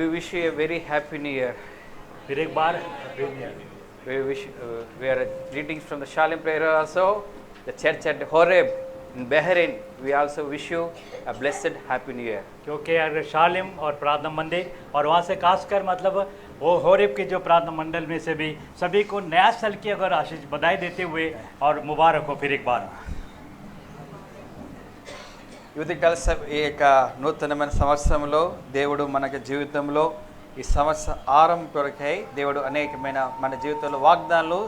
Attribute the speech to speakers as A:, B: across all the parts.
A: We wish you a very happy new year.
B: फिर एक बार
A: We are greetings from the Shalom prayer also, the church at Horeb in Bahrain. We also wish you a blessed happy new year.
B: क्योंकि अगर शालिम और प्रार्थना मंदिर और वहाँ से खासकर मतलब वो होरेब के जो प्रार्थना मंडल में से भी सभी को नया साल की अगर आशीष बधाई देते हुए और मुबारक हो फिर एक बार।
A: యువతి కలిసి ఈ యొక్క నూతనమైన సంవత్సరంలో దేవుడు మనకి జీవితంలో ఈ సంవత్సర ఆరంభం కొరకై దేవుడు అనేకమైన మన జీవితంలో వాగ్దానాలు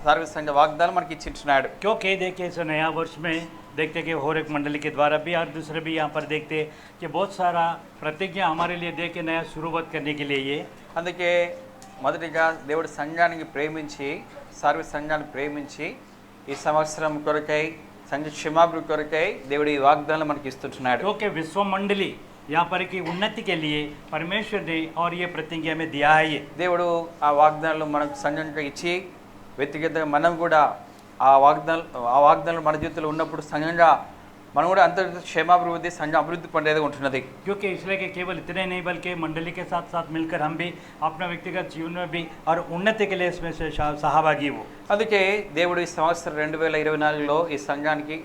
A: సర్వసంగ వాగ్దానాలు మనకి ఇచ్చింటున్నాడు।
B: क्योंकि देखिए इस नया वर्ष में देखते कि होरेब मंडली के द्वारा भी और दूसरे भी यहाँ पर देखते कि बहुत सारा प्रतिज्ञा हमारे लिए दे के नया शुरुआत करने के लिए ये
A: అందుకే మొదటిగా దేవుడు సంఘానికి ప్రేమించి సర్వ సంఘాన్ని ప్రేమించి ఈ సంవత్సరం కొరకై సంఘ క్షమాపణ కొరకై దేవుడు ఈ వాగ్దానాలు మనకి ఇస్తుంటున్నాడు।
B: क्योंकि विश्व मंडली यहाँ पर की उन्नति के लिए परमेश्वर ने और ये प्रतिज्ञा में दिया है ये
A: దేవుడు ఆ వాగ్దానాలు మనకు సంఘంగా ఇచ్చి వ్యక్తిగతంగా మనం కూడా ఆ వాగ్దానాలు మన జీవితంలో ఉన్నప్పుడు సంఘంగా మనం కూడా అంతర్గత క్షేమాభివృద్ధి సంఘం అభివృద్ధి పొందేది ఉంటున్నది।
B: क्योंकि इसलिए कि केवल इतने नहीं बल्कि मंडली के साथ साथ मिलकर हम भी अपना व्यक्तिगत जीवन में भी और उन्नति के लिए इसमें से सहभागी हो।
A: అందుకే దేవుడు ఈ సంవత్సరం 2024లో ఈ సంఘానికి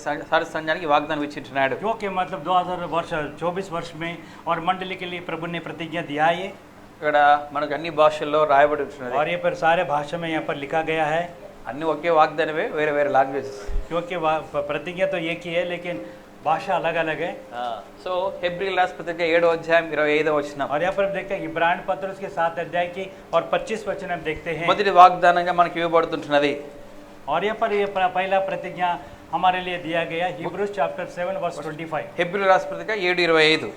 A: సర్వ సంఘానికి వాగ్దానం ఇచ్చింటున్నాడు।
B: क्योंकि मतलब 2024 वर्ष में और मंडली के लिए प्रभु ने प्रतिज्ञा दिया है ये
A: ఇక్కడ మనకు అన్ని భాషల్లో రాయబడి ఉంటున్నది
B: और ये पर सारे भाषा में यहाँ पर लिखा गया है।
A: అన్ని ఒకే వాగ్దానమే వేరే వేరే లాంగ్వేజెస్।
B: क्योंकि प्रतिज्ञा तो एक ही है लेकिन भाषा अलग अलग है।
A: సో హెబ్రీ రాసిన పత్రిక 7వ అధ్యాయం 25వ వచనం
B: और यहाँ पर देखते हैं इब्रानियों पत्र उसके 7 अध्याय की और 25 वचन हम देखते हैं।
A: మొదటి వాగ్దానంగా మనకి ఇవ్వబడుతుంటున్నది
B: और यहाँ पर ये पहला प्रतिज्ञा हमारे लिए दिया गया हिब्रूज चैप्टर 7 वर्स 25।
A: హెబ్రీ రాసిన పత్రిక 7:25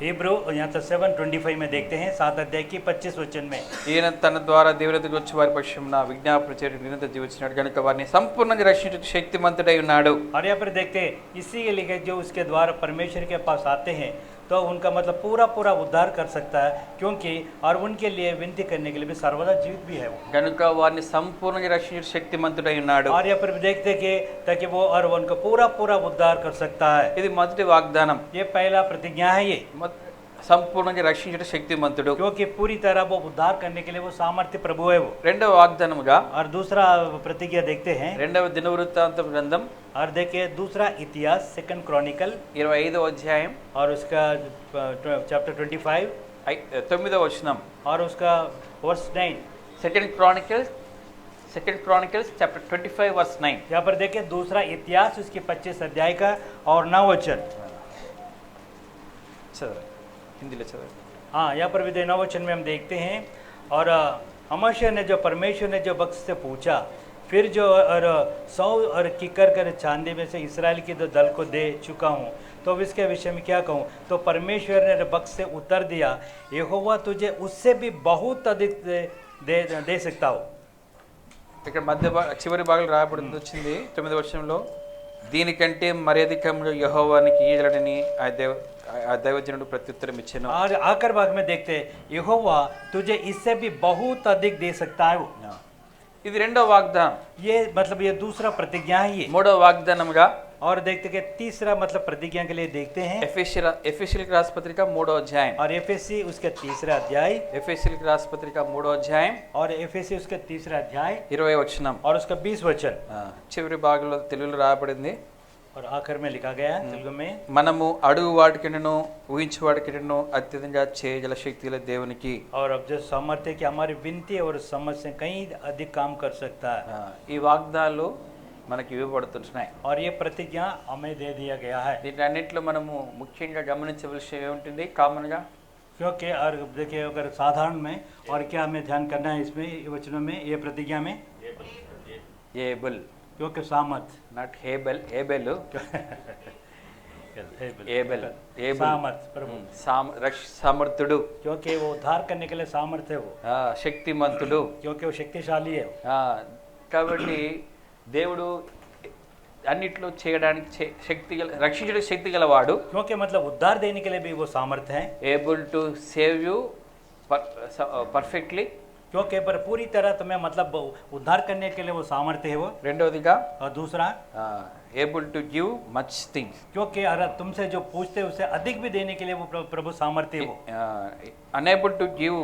B: हिब्रू यहाँ तो 7:25 में देखते हैं 7 अध्याय की 25 वचन में
A: ఈయన తన ద్వారా దేవునికి వచ్చి వారి పక్షమున విజ్ఞాపన చేయడం నిరంతర జీవించినాడు కనుక వారిని సంపూర్ణంగా రక్షించే శక్తిమంతుడై ఉన్నాడు।
B: और यहाँ पर देखते हैं इसी के लिए जो उसके द्वारा परमेश्वर के पास आते हैं तो उनका मतलब पूरा पूरा उद्धार कर सकता है क्योंकि और उनके लिए विनती करने के लिए भी सर्वदा जीवित भी है वो
A: కనుక వారిని సంపూర్ణంగా రక్షించే శక్తిమంతుడై ఉన్నాడు।
B: और यहाँ पर भी देखते हैं कि ताकि वो और उनका पूरा पूरा उद्धार कर सकता है।
A: ఇది మొదటి వాగ్దానం,
B: ये पहला प्रतिज्ञा है ये
A: సంపూర్ణంగా రక్షించే శక్తిమంతుడు।
B: क्योंकि पूरी तरह वो उद्धार करने के लिए वो सामर्थ्य प्रभु है वो।
A: రెండవ వాగ్దానముగా
B: और दूसरा प्रतिज्ञा देखते हैं
A: రెండవ దినవృత్తాంత గ్రంథం
B: और देखिए दूसरा इतिहास 2 क्रॉनिकल
A: 25వ అధ్యాయం
B: और उसका चैप्टर 25
A: 9వ వచనం
B: और उसका verse 9।
A: Second Chronicles chapter 25 verse 9।
B: यहाँ पर देखिए दूसरा इतिहास उसके 25 अध्याय का और 9 वचन।
A: हिंदी ले चलो।
B: हाँ यहाँ पर भी 9 वचन में हम देखते हैं और हमेशा ने जो परमेश्वर ने जो बख्श से पूछा फिर जो और 100 और किकर कर चांदी में से इसराइल के दो दल को दे चुका हूँ तो अब इसके विषय में क्या कहूँ। तो परमेश्वर ने बख्श से उत्तर दिया यहोवा तुझे उससे भी बहुत अधिक दे सकता हो।
A: ఇక్కడ మధ్య చివరి భాగంలో రాయబడింది వచ్చింది 9వ వచనంలో దీనికంటే మర్యాదికంగా యెహోవానికి ఇయ్యగలడని ఆ దైవజనుడు ప్రత్యుత్తరం ఇచ్చెను।
B: और आखिर भाग में देखते हैं यहोवा तुझे इससे भी बहुत अधिक दे सकता है वो।
A: ఇది రెండవ వాగ్దానం।
B: ये मतलब ये दूसरा प्रतिज्ञा है ये।
A: మూడవ వాగ్దానముగా
B: और देखते कि तीसरा मतलब प्रतिज्ञा के लिए देखते हैं
A: ఎఫెసీయులకు రాసిన పత్రిక 3వ అధ్యాయం
B: और एफएससी उसके तीसरा अध्याय
A: ఎఫెసీయులకు రాసిన పత్రిక 3వ అధ్యాయం
B: और एफएससी उसके तीसरा अध्याय
A: 20వ వచనం
B: और उसका 20 वचन
A: చివరి భాగంలో తెలుగులో రాయబడింది
B: और आखिर में लिखा गया तेलुगु में
A: మనము అడుగు వాటికిను ఊహించు వాటికిను అత్యధికంగా చేయగల శక్తి గల దేవునికి।
B: और अब जो सामर्थ्य कि हमारी विनती और समझ से कहीं अधिक काम कर सकता है।
A: ఈ వాగ్దానాలు మనకి ఇవ్వబడుతున్నాయి
B: और ये प्रतिज्ञा हमें दे दिया गया है।
A: వీటన్నిటిలో మనము ముఖ్యంగా గమనించవలసిన ఏముంటుంది కామన్ గా
B: क्योंकि और देखिए अगर साधारण में और क्या हमें ध्यान करना है इसमें वचनों में ये प्रतिज्ञा में
A: ఏబుల్
B: क्योंकि सामर्थ
A: నాట్ హేబెల్ ఏబెల్ ఏబెల్
B: सामर्थ प्रभु
A: సమర్థుడు
B: क्योंकि वो उद्धार करने के लिए सामर्थ्य है वो
A: శక్తిమంతుడు
B: क्योंकि वो शक्तिशाली है।
A: కాబట్టి దేవుడు అన్నిట్లో చేయడానికి శక్తి రక్షించడానికి శక్తి గలవాడు।
B: क्योंकि मतलब उद्धार देने के लिए भी वो सामर्थ्य है।
A: Able to save you perfectly
B: क्योंकि पर पूरी तरह तुम्हें मतलब उद्धार करने के लिए वो सामर्थ्य है वो।
A: రెండవదిగా
B: और दूसरा
A: able to give much things.
B: क्योंकि अगर तुमसे जो पूछते हैं उससे अधिक भी देने के लिए वो प्रभु सामर्थ्य है वो।
A: Unable to give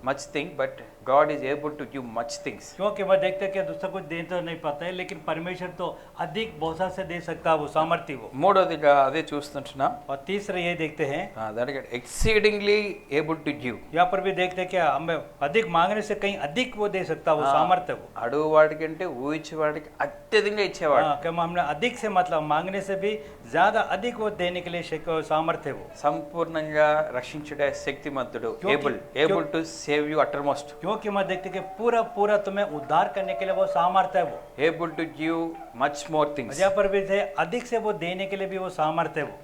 A: much thing, but God is able to give much things.
B: क्योंकि वह देखते हैं कि दूसरा कुछ दे तो नहीं पाता है, लेकिन परमेश्वर तो अधिक बहुत से दे सकता है वो सामर्थ्य वो।
A: మూడోదిగా అదే చూస్తుంటున్నాం,
B: और तीसरा ये देखते हैं,
A: దానికి exceedingly able to give.
B: यहाँ पर भी देखते हैं कि हमें अधिक मांगने से कहीं अधिक वो दे सकता है वो सामर्थ्य वो।
A: అడుగు వాడికంటే ఊహించే వాడికి అత్యధికంగా ఇచ్చేవాడు.
B: हाँ, कि हमने अधिक से मतलब मांगने से भी ज्यादा अधिक वो देने के लिए सामर्थ्य है वो।
A: సంపూర్ణంగా రక్షించుడే శక్తిమంతుడు, able to save you uttermost.
B: क्योंकि मैं देखते कि पूरा पूरा तुम्हें उद्धार करने के लिए वो सामर्थ्य है वो।
A: able to give much more things.
B: यहाँ पर भी थे अधिक से वो देने के लिए भी वो सामर्थ्य है वो।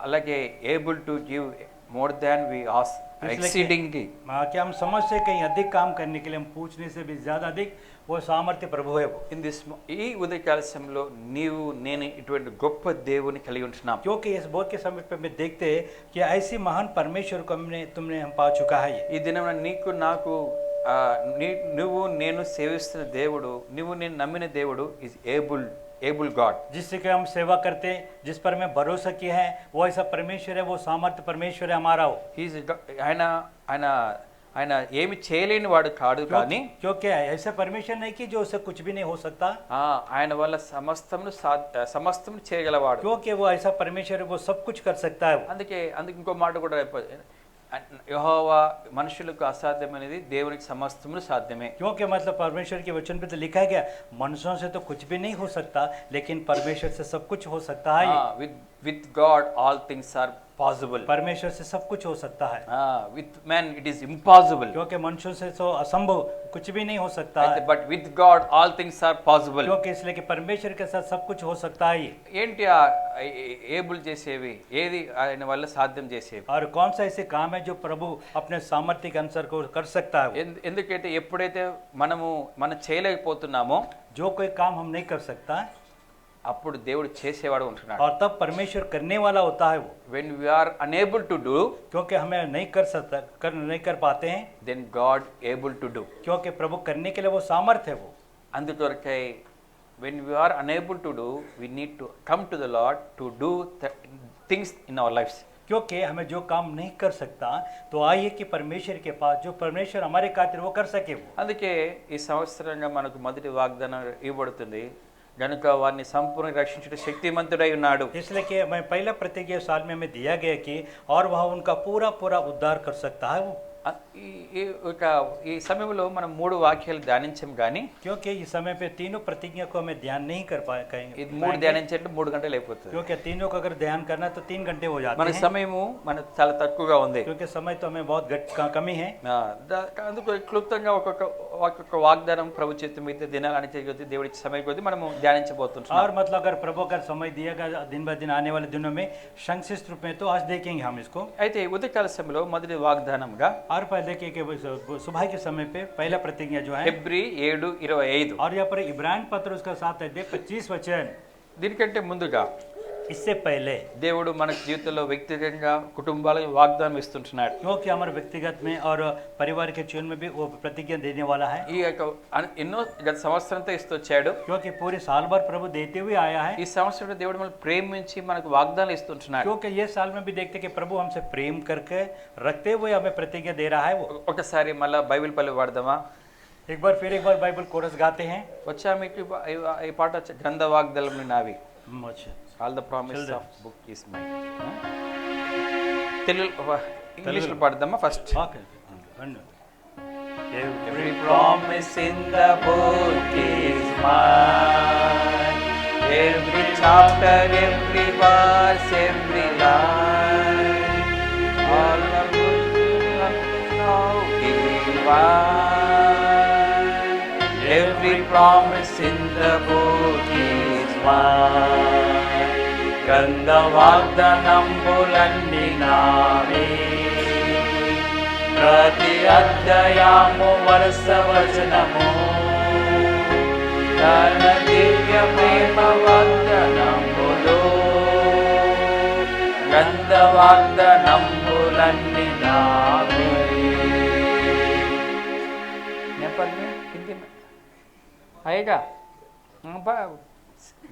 A: అలాగే able to give more than we ask, exceedingly.
B: हाँ, कि हम समझ से कहीं अधिक काम करने के लिए हम पूछने से भी ज्यादा अधिक वो सामर्थ्य प्रभु है वो।
A: In this ఈ ఉదయకాల సమయంలో నీవు నేను ఇటువంటి గొప్ప దేవుని కలిగి ఉంటున్నాం.
B: क्योंकि इस बोध के समय पे में देखते हैं कि ऐसी महान परमेश्वर को तुमने हम पा चुका है ये।
A: ఈ దినమున నీకు నాకు నువ్వు నేను సేవిస్తున్న దేవుడు, నువ్వు నేను నమ్మిన దేవుడు is able God.
B: जिससे कि हम सेवा करते हैं, जिस पर मैं भरोसा किया है, वो ऐसा परमेश्वर है, वो सामर्थ्य परमेश्वर है हमारा वो।
A: ఆయన ఏమి చేయలేని వాడు కాడు, కానీ
B: क्योंकि ऐसा परमेश्वर नहीं कि जो उससे कुछ भी नहीं हो सकता।
A: ఆయన వల్ల సమస్తము చేయగలవాడు।
B: क्योंकि वो ऐसा परमेश्वर है, वो सब कुछ कर सकता है।
A: అందుకే ఇంకో మాట కూడా యెహోవా మనుషులకు అసాధ్యమైనది దేవునికి సమస్తము సాధ్యమే।
B: क्योंकि मतलब परमेश्वर के वचन पे तो लिखा गया मनुष्यों से तो कुछ भी नहीं हो सकता, लेकिन परमेश्वर से सब कुछ हो सकता है।
A: with God all things are possible.
B: परमेश्वर से सब कुछ हो सकता है।
A: with man it is impossible.
B: क्योंकि मनुष्यों से तो असंभव कुछ भी नहीं हो सकता है।
A: but with God all things are possible.
B: क्योंकि इसलिए कि परमेश्वर के साथ सब कुछ हो सकता है।
A: ఏంటి ఏబుల్ చేసేవి, ఏది ఆయన వల్ల సాధ్యం చేసేవి?
B: और कौन सा ऐसे काम है जो प्रभु अपने सामर्थ्य के अनुसार को कर सकता है?
A: ఎందుకంటే ఎప్పుడైతే మనం చేయలేకపోతున్నామో,
B: जो कोई काम हम नहीं कर सकता
A: అప్పుడు దేవుడు చేసేవాడు ఉంటున్నాడు।
B: और तब परमेश्वर करने वाला होता है वो।
A: when we are unable to do,
B: क्योंकि हमें नहीं कर पाते हैं,
A: then God able to do.
B: क्योंकि प्रभु करने के लिए वो सामर्थ्य है वो।
A: అందుకొరకై when we are unable to do, we need to come to the Lord to do things in our lives.
B: क्योंकि हमें जो काम नहीं कर सकता तो आइए कि परमेश्वर के पास जो परमेश्वर हमारे खातिर वो कर सके वो।
A: అందుకే ఈ సంవత్సరంగా మనకు మొదటి వాగ్దానం ఇవ్వబడుతుంది, గనుక వారిని సంపూర్ణ రక్షించుట శక్తిమంతుడై ఉన్నాడు।
B: इसलिए कि मैं पहला प्रतिज्ञा साल में हमें दिया गया कि और वह उनका पूरा पूरा उद्धार कर सकता है वो।
A: ఈ సమయంలో మనం 3 వాక్యాలు ధ్యానించాం, కానీ
B: क्योंकि इस समय पे तीनों प्रतिज्ञा को हमें ध्यान नहीं कर पाए कहेंगे।
A: ఇది 3 ధ్యానించేంటే 3 గంటలు అయిపోతుంది।
B: क्योंकि तीनों को अगर ध्यान करना तो 3 घंटे हो जाते
A: మన
B: हैं।
A: సమయము మనకు చాలా తక్కువగా ఉంది,
B: क्योंकि समय तो हमें बहुत कमी है।
A: అందుకు క్లుప్తంగా ఒక్కొక్క వాగ్దానం ప్రభు చేతి మీద దినాలని కొద్ది దేవుడి సమయం కొద్ది మనము ధ్యానించబోతున్నాం।
B: और मतलब अगर प्रभु अगर समय दिएगा दिन ब दिन आने वाले दिनों में संक्षिप्त रूप में, तो आज देखेंगे हम इसको।
A: అయితే ఉదయకాల సమయంలో మొదటి వాగ్దానంగా
B: और पहले देखिए कि सुबह के समय पे पहला प्रतिज्ञा जो है
A: హెబ్రీ 7:25,
B: और यहाँ पर इब्राहिम पत्र उसका 7 अध्याय 25 वचन।
A: దీనికంటే ముందుగా
B: इससे पहले
A: దేవుడు మన జీవితంలో వ్యక్తిగతంగా కుటుంబాలకు వాగ్దానం ఇస్తుంటున్నాడు।
B: क्योंकि हमारे व्यक्तिगत में और परिवार के जीवन में भी वो प्रतिज्ञा देने वाला है।
A: ఈ ఎన్నో గత సంవత్సరంతో ఇస్తూ వచ్చాడు,
B: क्योंकि पूरे साल भर प्रभु देते हुए आया है।
A: ఈ సంవత్సరంలో దేవుడు మనల్ని ప్రేమించి మనకు వాగ్దానాలు ఇస్తుంటున్నాడు।
B: क्योंकि ये साल में भी देखते कि प्रभु हमसे प्रेम करके रखते हुए हमें प्रतिज्ञा दे रहा है वो।
A: ఒకసారి మళ్ళా బైబిల్ పల్లి వాడదామా?
B: एक बार बाइबल कोरस गाते हैं।
A: వచ్చా మీకు ఈ పాట గ్రంథ వాగ్దానం నావి, all the promise of book is mine. Telugu ఇంగ్లీష్లో పాడదామా first? Every promise in the book is mine, every chapter, every verse, every line, all the good now divine. Every promise in the book is mine. గంధ వాగ్దానంబులన్నీ నావే, ప్రతి అధ్యాయము వరుస వచనము తన దివ్య ప్రేమ వాగ్దానంబులు, గంధ వాగ్దానంబులన్నీ నావే। नेपाल में हिंदी में आएगा?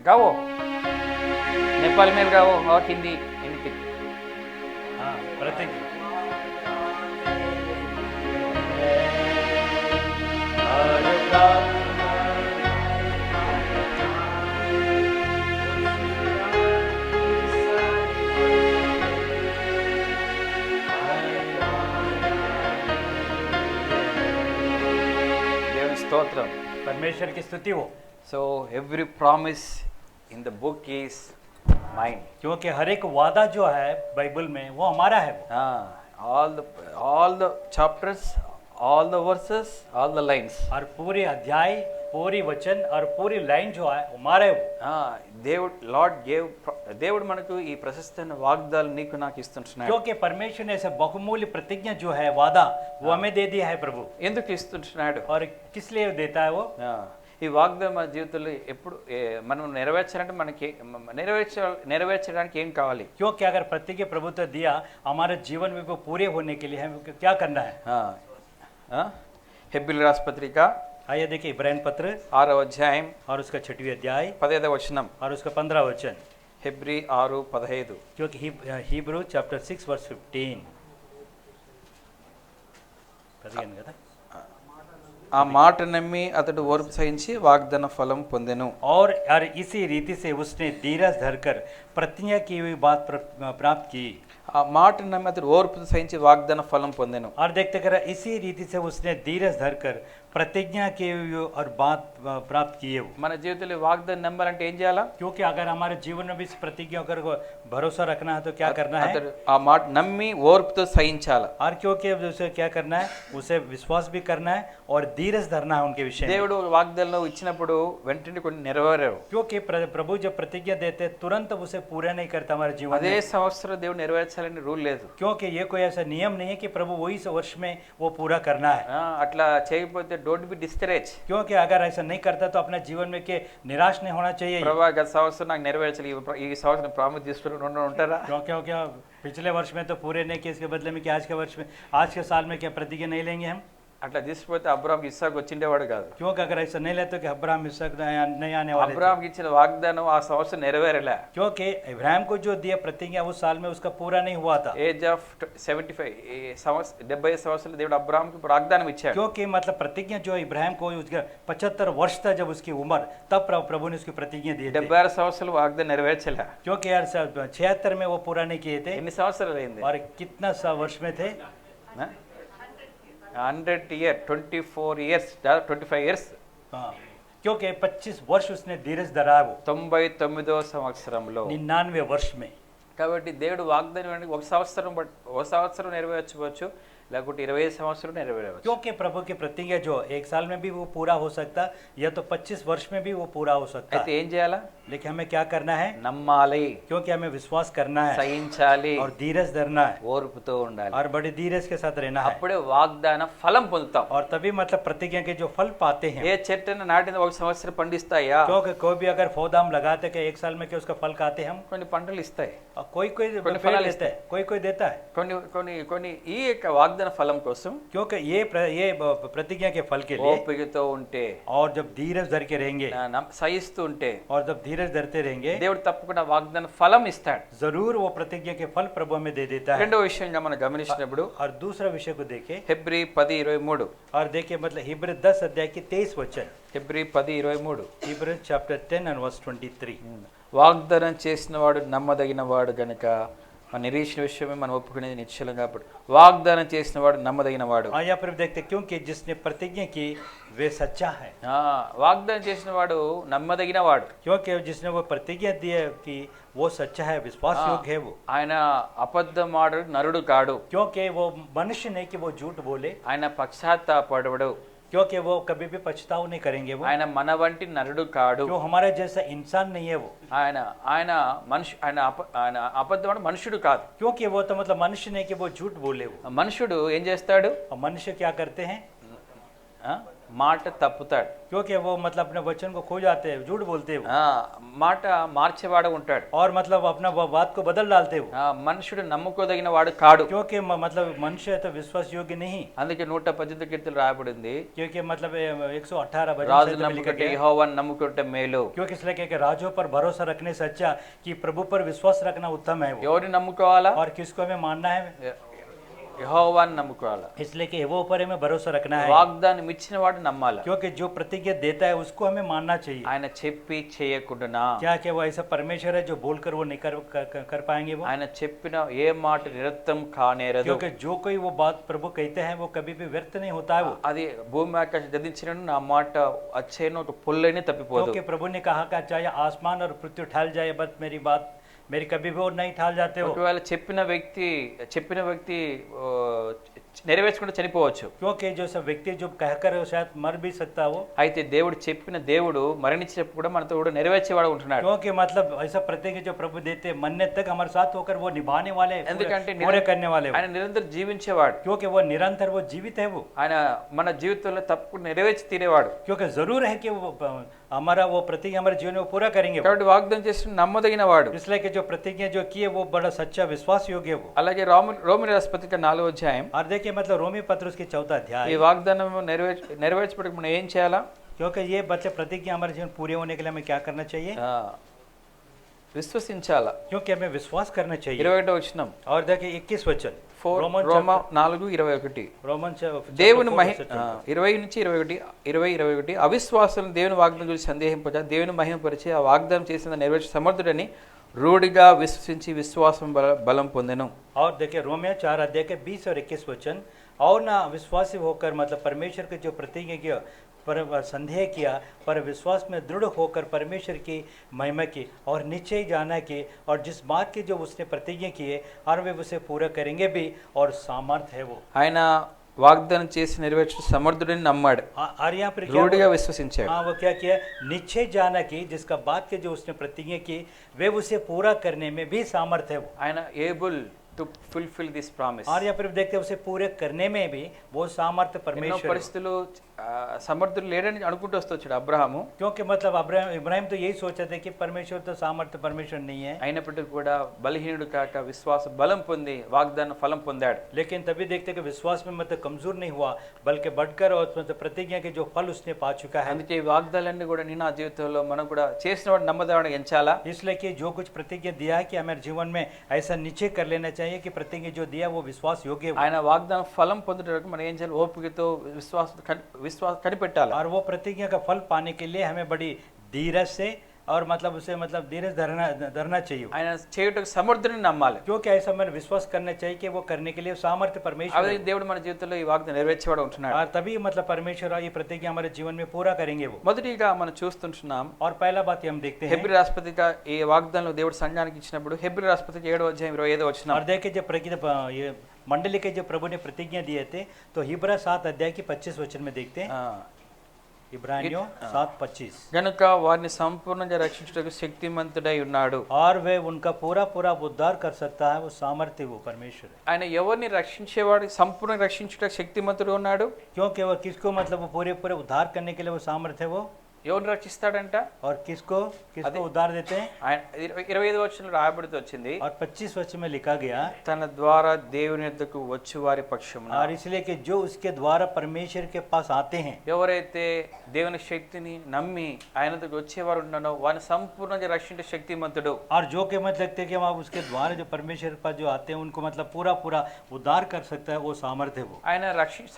A: गाओ, नेपाल में गाओ और हिंदी एनीथिंग।
B: हाँ प्रतिज्ञा।
A: దేవుని స్తోత్రం.
B: परमेश्वर की स्तुति हो,
A: So every promise in the book is mine.
B: क्योंकि हर एक वादा जो है बाइबल में वो हमारा है वो।
A: All the chapters, all the verses, all the lines.
B: और पूरे अध्याय, पूरी वचन और पूरी लाइन जो है हमारा है वो।
A: దేవుడు మనకు ఈ ప్రశస్తమైన వాగ్దాలు నీకు నాకు ఇస్తుంటున్నాడు.
B: क्योंकि परमेश्वर ने ऐसे बहुमूल्य प्रतिज्ञा जो है वादा वो हमें दे दिया है प्रभु।
A: ఎందుకు ఇస్తుంటున్నాడు?
B: और किस लिए देता है वो?
A: ఈ వాగ్దానం మన జీవితంలో ఎప్పుడు మనం నెరవేర్చాలంటే మనకి నెరవేర్చడానికి ఏం కావాలి?
B: क्योंकि अगर प्रतिज्ञा प्रभु तो दिया, हमारे जीवन में वो पूरे होने के लिए हमें क्या करना है?
A: హెబ్రీయుల రాసిన పత్రిక
B: आइए देखिए इब्राहिम पत्र
A: 6వ అధ్యాయం
B: और उसका 6वां अध्याय
A: 15వ వచనం.
B: और उसका 15वां वचन,
A: హెబ్రీ 6:15.
B: क्योंकि हिब्रू चैप्टर 6 वर्स 15 కదా।
A: ఆ మాట నమ్మి అతడు ఓర్పు సహించి వాగ్దాన ఫలం పొందెను.
B: और इसी रीति से उसने धीरज धरकर प्रतिज्ञा की हुई बात प्राप्त की।
A: ఆ మాట నమ్మి అతడు ఓర్పు సహించి వాగ్దాన ఫలం పొందెను.
B: और देखते कर इसी रीति से उसने धीरज धरकर प्रतिज्ञा की हुई और बात प्राप्त किए।
A: మన జీవితంలో వాగ్దానం నమ్మాలంటే ఏం చేయాలా?
B: क्योंकि अगर हमारे जीवन में भी इस प्रतिज्ञा कर भरोसा रखना है तो क्या करना है?
A: అతడు ఆ మాట నమ్మి ఓర్పుతో సహించాలా.
B: और क्योंकि उसे क्या करना है? उसे विश्वास भी करना है और धीरज धरना है उनके विषय में।
A: దేవుడు వాగ్దానం ఇచ్చినప్పుడు వెంటనే కొన్ని నెరవేరవు.
B: क्योंकि प्रभु जब प्रतिज्ञा देते तुरंत उसे पूरा नहीं करता हमारे जीवन
A: అదే
B: में।
A: సంవత్సరం దేవుడు నెరవేర్చాలని రూల్ లేదు.
B: क्योंकि ये कोई ऐसा नियम नहीं है कि प्रभु वही वर्ष में वो पूरा करना है।
A: అట్లా చేయకపోతే డోంట్ బి డిస్కరేజ్.
B: क्योंकि अगर ऐसा नहीं करता तो अपने जीवन में के निराश नहीं होना चाहिए।
A: ప్రభా గత సంవత్సరం నాకు నెరవేర్చాలి, ఈ సంవత్సరం ప్రామిస్ తీసుకుని ఉంటారా?
B: क्योंकि पिछले वर्ष में तो पूरे नहीं किए, इसके बदले में कि आज के वर्ष में, आज के साल में क्या प्रतिज्ञा नहीं लेंगे हम?
A: అట్లా తీసుకుపోతే అబ్రాహాం ఇస్సాకు వచ్చిండేవాడు కాదు.
B: क्योंकि अगर ऐसा नहीं लेते कि अब्राहम इसहाक नहीं आने वाले थे।
A: అబ్రాహాంకి ఇచ్చిన వాగ్దానం ఆ సంవత్సరం నెరవేరలే.
B: क्योंकि इब्राहिम को जो दिया प्रतिज्ञा उस साल में उसका पूरा नहीं हुआ था।
A: ఏజ్ ఆఫ్ 75 70 సంవత్సరాలు దేవుడు అబ్రాహాంకి వాగ్దానం ఇచ్చాడు.
B: क्योंकि मतलब प्रतिज्ञा जो इब्राहिम को उसका 75 वर्ष था जब उसकी उम्र, तब प्रभु ने उसकी प्रतिज्ञा दी थी।
A: 76 సంవత్సరాలు వాగ్దానం నెరవేర్చలే.
B: क्योंकि यार 76 में वो पूरा नहीं किए थे।
A: ఎన్ని సంవత్సరాలు అయింది?
B: और कितना वर्ष में थे?
A: 100 years, 24 years, 25 years.
B: हाँ, क्योंकि 25 वर्ष उसने धीरज धरा वो
A: 99వ సంవత్సరంలో.
B: 99 वर्ष में।
A: కాబట్టి దేవుడు వాగ్దానం ఒక సంవత్సరం నెరవేర్చవచ్చు, లేకుంటే 25 సంవత్సరం నెరవేరవచ్చు.
B: क्योंकि प्रभु की प्रतिज्ञा जो एक साल में भी वो पूरा हो सकता, या तो 25 वर्ष में भी वो पूरा हो सकता।
A: అయితే ఏం చేయాలా?
B: लेकिन हमें क्या करना है?
A: నమ్మాలి,
B: क्योंकि हमें विश्वास करना है
A: సహించాలి,
B: और धीरज धरना है
A: ఓర్పుతో ఉండాలి.
B: और बड़ी धीरज के साथ रहना है।
A: అప్పుడే వాగ్దాన ఫలం పొందుతాం.
B: और तभी मतलब प्रतिज्ञा के जो फल पाते हैं।
A: ఏ చెట్టును నాటిన ఒక సంవత్సరం పండిస్తాయా?
B: क्योंकि कोई भी अगर पौधा हम लगाते हैं एक साल में क्या उसका फल खाते हम?
A: కొన్ని పంటలు ఇస్తాయి,
B: और कोई कोई
A: కొన్ని
B: पेड़
A: फलाలు
B: देता है, कोई कोई देता है।
A: కొన్ని ఈ యొక్క వాగ్దాన ఫలం కోసం
B: क्योंकि ये प्रतिज्ञा के फल के लिए
A: ఓపికతో ఉంటే,
B: और जब धीरज धर के रहेंगे
A: సహిస్తూ ఉంటే
B: और जब धीरज धरते रहेंगे
A: దేవుడు తప్పకుండా వాగ్దాన ఫలం ఇస్తాడు.
B: जरूर वो प्रतिज्ञा के फल प्रभु हमें दे देता है।
A: రెండో విషయంగా మనం గమనించినప్పుడు
B: और दूसरा विषय को देखे
A: హెబ్రీ 10:23.
B: और देखिए मतलब हिब्रू 10 अध्याय की 23 वचन।
A: Hebrew 10:23.
B: Hebrew chapter 10 and verse 23।
A: వాగ్దానం చేసిన వాడు నమ్మదగిన వాడు గనుక మన నిరీక్షణ విషయమే మనం ఒప్పుకునేది నిశ్చలం. కాబట్టి వాగ్దానం చేసిన వాడు నమ్మదగిన వాడు.
B: यहाँ पर देखते क्योंकि जिसने प्रतिज्ञा की वे सच्चा है।
A: వాగ్దానం చేసిన వాడు నమ్మదగిన వాడు.
B: क्योंकि जिसने वो प्रतिज्ञा दी कि वो सच्चा है, विश्वास योग्य है वो।
A: ఆయన అబద్ధమాడు నరుడు కాడు.
B: क्योंकि वो मनुष्य नहीं कि वो झूठ बोले।
A: ఆయన పశ్చాత్తాపడడు.
B: क्योंकि वो कभी भी पछतावा नहीं करेंगे वो।
A: ఆయన మన వంటి నరుడు కాడు.
B: जो हमारे जैसा इंसान नहीं है वो।
A: ఆయన అబద్ధమాడు మనుషుడు కాదు.
B: क्योंकि वो तो मतलब मनुष्य नहीं कि वो झूठ बोले वो।
A: మనుషుడు ఏం చేస్తాడు?
B: और मनुष्य क्या करते हैं?
A: మాట తప్పుతాడు,
B: क्योंकि वो मतलब अपने वचन को खो जाते हैं, झूठ बोलते हैं वो।
A: ఆ, మాట మార్చేవాడు ఉంటాడు.
B: और मतलब अपना वो बात को बदल डालते हैं वो।
A: ఆ, మనుషుడు నమ్ముకోదగిన వాడు కాడు.
B: क्योंकि मतलब मनुष्य तो विश्वास योग्य नहीं,
A: అందుకే 118 కీర్తనలు రాయబడింది,
B: क्योंकि मतलब 118 भजन
A: రాజు
B: संहिता में लिखा
A: నమ్ముకుంటే
B: गया है।
A: యెహోవాను నమ్ముకుంటే మేలు.
B: क्योंकि इसलिए कि राजों पर भरोसा रखने से अच्छा कि प्रभु पर विश्वास रखना उत्तम है वो।
A: ఎవరిని నమ్ముకోవాలా?
B: और किसको हमें मानना है?
A: యెహోవాను నమ్ముకోవాలా.
B: इसलिए कि वो ऊपर हमें भरोसा रखना है,
A: వాగ్దానం ఇచ్చిన వాడు నమ్మాలా.
B: क्योंकि जो प्रतिज्ञा देता है उसको हमें मानना चाहिए।
A: ఆయన చెప్పి చేయకుండానా,
B: क्या क्या वो ऐसा परमेश्वर है जो बोलकर वो नहीं कर पाएंगे वो?
A: ఆయన చెప్పిన ఏ మాట నిరర్థం కానేరదు.
B: क्योंकि जो कोई वो बात प्रभु कहते हैं वो कभी भी व्यर्थ नहीं होता है वो।
A: అది భూమి ఆకాశం గతించినను నా మాట అచ్చేను ఒక పుల్లైన తప్పిపోదు.
B: क्योंकि प्रभु ने कहा कि चाहे आसमान और पृथ्वी ठहर जाए बट मेरी बात मेरी कभी भी वो नहीं ठहर जाते हो।
A: ఒకవేళ చెప్పిన వ్యక్తి నెరవేర్చకుండా చనిపోవచ్చు.
B: क्योंकि जो सब व्यक्ति जो कहकर शायद मर भी सकता है वो।
A: అయితే దేవుడు మరణించినప్పుడు కూడా మనతో కూడా నెరవేర్చేవాడు ఉంటున్నాడు.
B: क्योंकि मतलब ऐसा प्रतिज्ञा जो प्रभु देते मरने तक हमारे साथ होकर वो निभाने वाले,
A: ఎందుకంటే
B: पूरे करने वाले वो।
A: ఆయన నిరంతరం జీవించేవాడు.
B: क्योंकि वो निरंतर वो जीवित है वो।
A: ఆయన మన జీవితంలో తప్పకుండా నెరవేర్చి తీరేవాడు.
B: क्योंकि जरूर है कि वो हमारा वो प्रतिज्ञा हमारे जीवन में वो पूरा करेंगे वो।
A: కాబట్టి వాగ్దానం చేసిన నమ్మదగిన వాడు.
B: इसलिए कि जो प्रतिज्ञा जो की है वो बड़ा सच्चा विश्वास योग्य है वो।
A: అలాగే రోమి రాసిన పత్రిక 4వ అధ్యాయం,
B: और देखिए मतलब रोमी पत्र उसके 4
A: ఈ
B: अध्याय,
A: వాగ్దానం నెరవేర్చబడక మనం ఏం చేయాలా?
B: क्योंकि ये बच्चे प्रतिज्ञा हमारे जीवन पूरे होने के लिए हमें क्या करना चाहिए?
A: విశ్వసించాలా.
B: क्योंकि हमें विश्वास करना चाहिए।
A: 21వ వచనం,
B: और देखिए 21 वचन,
A: రోమా 4:21,
B: रोमन
A: దేవుని 20-21 అవిశ్వాసులను దేవుని వాగ్దానం గురించి సందేహింపగా దేవుని మహిమపరిచి ఆ వాగ్దానం చేసిన నెరవేర్చే సమర్థుడని రూఢిగా విశ్వసించి విశ్వాసం బలం పొందెను.
B: और देखिए रोमियो 4 अध्याय के 20 और 21 वचन, और ना विश्वासी होकर मतलब परमेश्वर की जो प्रतिज्ञा किया पर संदेह किया, पर विश्वास में दृढ़ होकर परमेश्वर की महिमा की और निश्चय जाना की, और जिस बात की जो उसने प्रतिज्ञा की है और वे उसे पूरा करेंगे भी, और सामर्थ है वो।
A: ఆయన వాగ్దానం చేసి నెరవేర్చే సమర్థుడని నమ్మాడు,
B: और यहाँ पर
A: రూఢిగా విశ్వసించాడు.
B: हाँ वो क्या किया? निश्चय जाना की, जिसका बात के जो उसने प्रतिज्ञा की वे उसे पूरा करने में भी सामर्थ है वो।
A: ఆయన able to fulfil this promise.
B: और यहाँ पर देखते हैं उसे पूरे करने में भी वो सामर्थ
A: ఎన్నో
B: परमेश्वर है।
A: పరిస్థితులు సమర్థుడు లేడని అనుకుంటూ వస్తొచ్చాడు అబ్రహాము.
B: क्योंकि मतलब इब्राहिम तो यही सोचा था कि परमेश्वर तो सामर्थ्य परमेश्वर नहीं है,
A: అయినప్పటికీ కూడా బలహీనుడు కాక విశ్వాస బలం పొంది వాగ్దాన ఫలం పొందాడు.
B: लेकिन तभी देखते कि विश्वास में मतलब कमजोर नहीं हुआ बल्कि बढ़कर और मतलब प्रतिज्ञा के जो फल उसने पा चुका है।
A: అందుకే ఈ వాగ్దానాలన్నీ కూడా నీ నా జీవితంలో మనం కూడా చేసిన వాడు నమ్మదగిన ఎంచాలా.
B: इसलिए कि जो कुछ प्रतिज्ञा दिया है कि हमारे जीवन में ऐसा निश्चय कर लेना चाहिए कि प्रतिज्ञा जो दिया वो विश्वास योग्य है।
A: ఆయన వాగ్దానం ఫలం పొందడానికి మనం ఏం చేయాలి? ఓపికతో విశ్వాసం కనిపెట్టాలి.
B: और वो प्रतिज्ञा का फल पाने के लिए हमें बड़ी धीरज से और मतलब उसे मतलब धीरज धरना चाहिए,
A: ఆయన చేయటకు సమర్థుడిని నమ్మాలి.
B: क्योंकि ऐसा हमें विश्वास करना चाहिए कि वो करने के लिए सामर्थ्य परमेश्वर
A: అదే
B: है।
A: దేవుడు మన జీవితంలో ఈ వాగ్దానం నెరవేర్చేవాడు ఉంటున్నాడు.
B: और तभी मतलब परमेश्वर ये प्रतिज्ञा हमारे जीवन में पूरा करेंगे वो।
A: మొదటిగా మనం చూస్తుంటున్నాం,
B: और पहला बात ये हम देखते हैं,
A: హెబ్రీ రాష్ట్రపతిగా ఈ వాగ్దానంలో దేవుడు సంఘానికి ఇచ్చినప్పుడు హెబ్రీ రాష్ట్రపతికి 7వ అధ్యాయం 25వ వచనం,
B: और देखिए जब ये मंडली के जब प्रभु ने प्रतिज्ञा दिए थे तो हिब्रा 7 अध्याय की 25 वचन में देखते हैं, इब्रानियों 7:25,
A: గనుక వారిని సంపూర్ణంగా రక్షించుటకు శక్తిమంతుడై ఉన్నాడు.
B: और वे उनका पूरा पूरा उद्धार कर सकता है, वो सामर्थ्य वो परमेश्वर है।
A: ఆయన ఎవరిని రక్షించేవాడు? సంపూర్ణంగా రక్షించుటకు శక్తిమంతుడు ఉన్నాడు.
B: क्योंकि वो किसको मतलब वो पूरे पूरे उद्धार करने के लिए वो सामर्थ्य है वो।
A: ఎవరిని రక్షిస్తాడంట?
B: और किसको उद्धार देते हैं?
A: ఆయన 25వ వచనంలో రాయబడుతూ వచ్చింది,
B: और 25 वचन में लिखा गया,
A: తన ద్వారా దేవుని యొద్దకు వచ్చు వారి పక్షమున.
B: और इसलिए कि जो उसके द्वारा परमेश्वर के पास आते हैं,
A: ఎవరైతే దేవుని శక్తిని నమ్మి ఆయన దగ్గరికి వచ్చేవారు ఉన్నారో వారిని సంపూర్ణంగా రక్షించే శక్తిమంతుడు.
B: और जो के मतलब देखते हैं कि वहाँ उसके द्वारा जो परमेश्वर के पास जो आते हैं उनको मतलब पूरा पूरा उद्धार कर सकता है, वो सामर्थ्य है वो।
A: ఆయన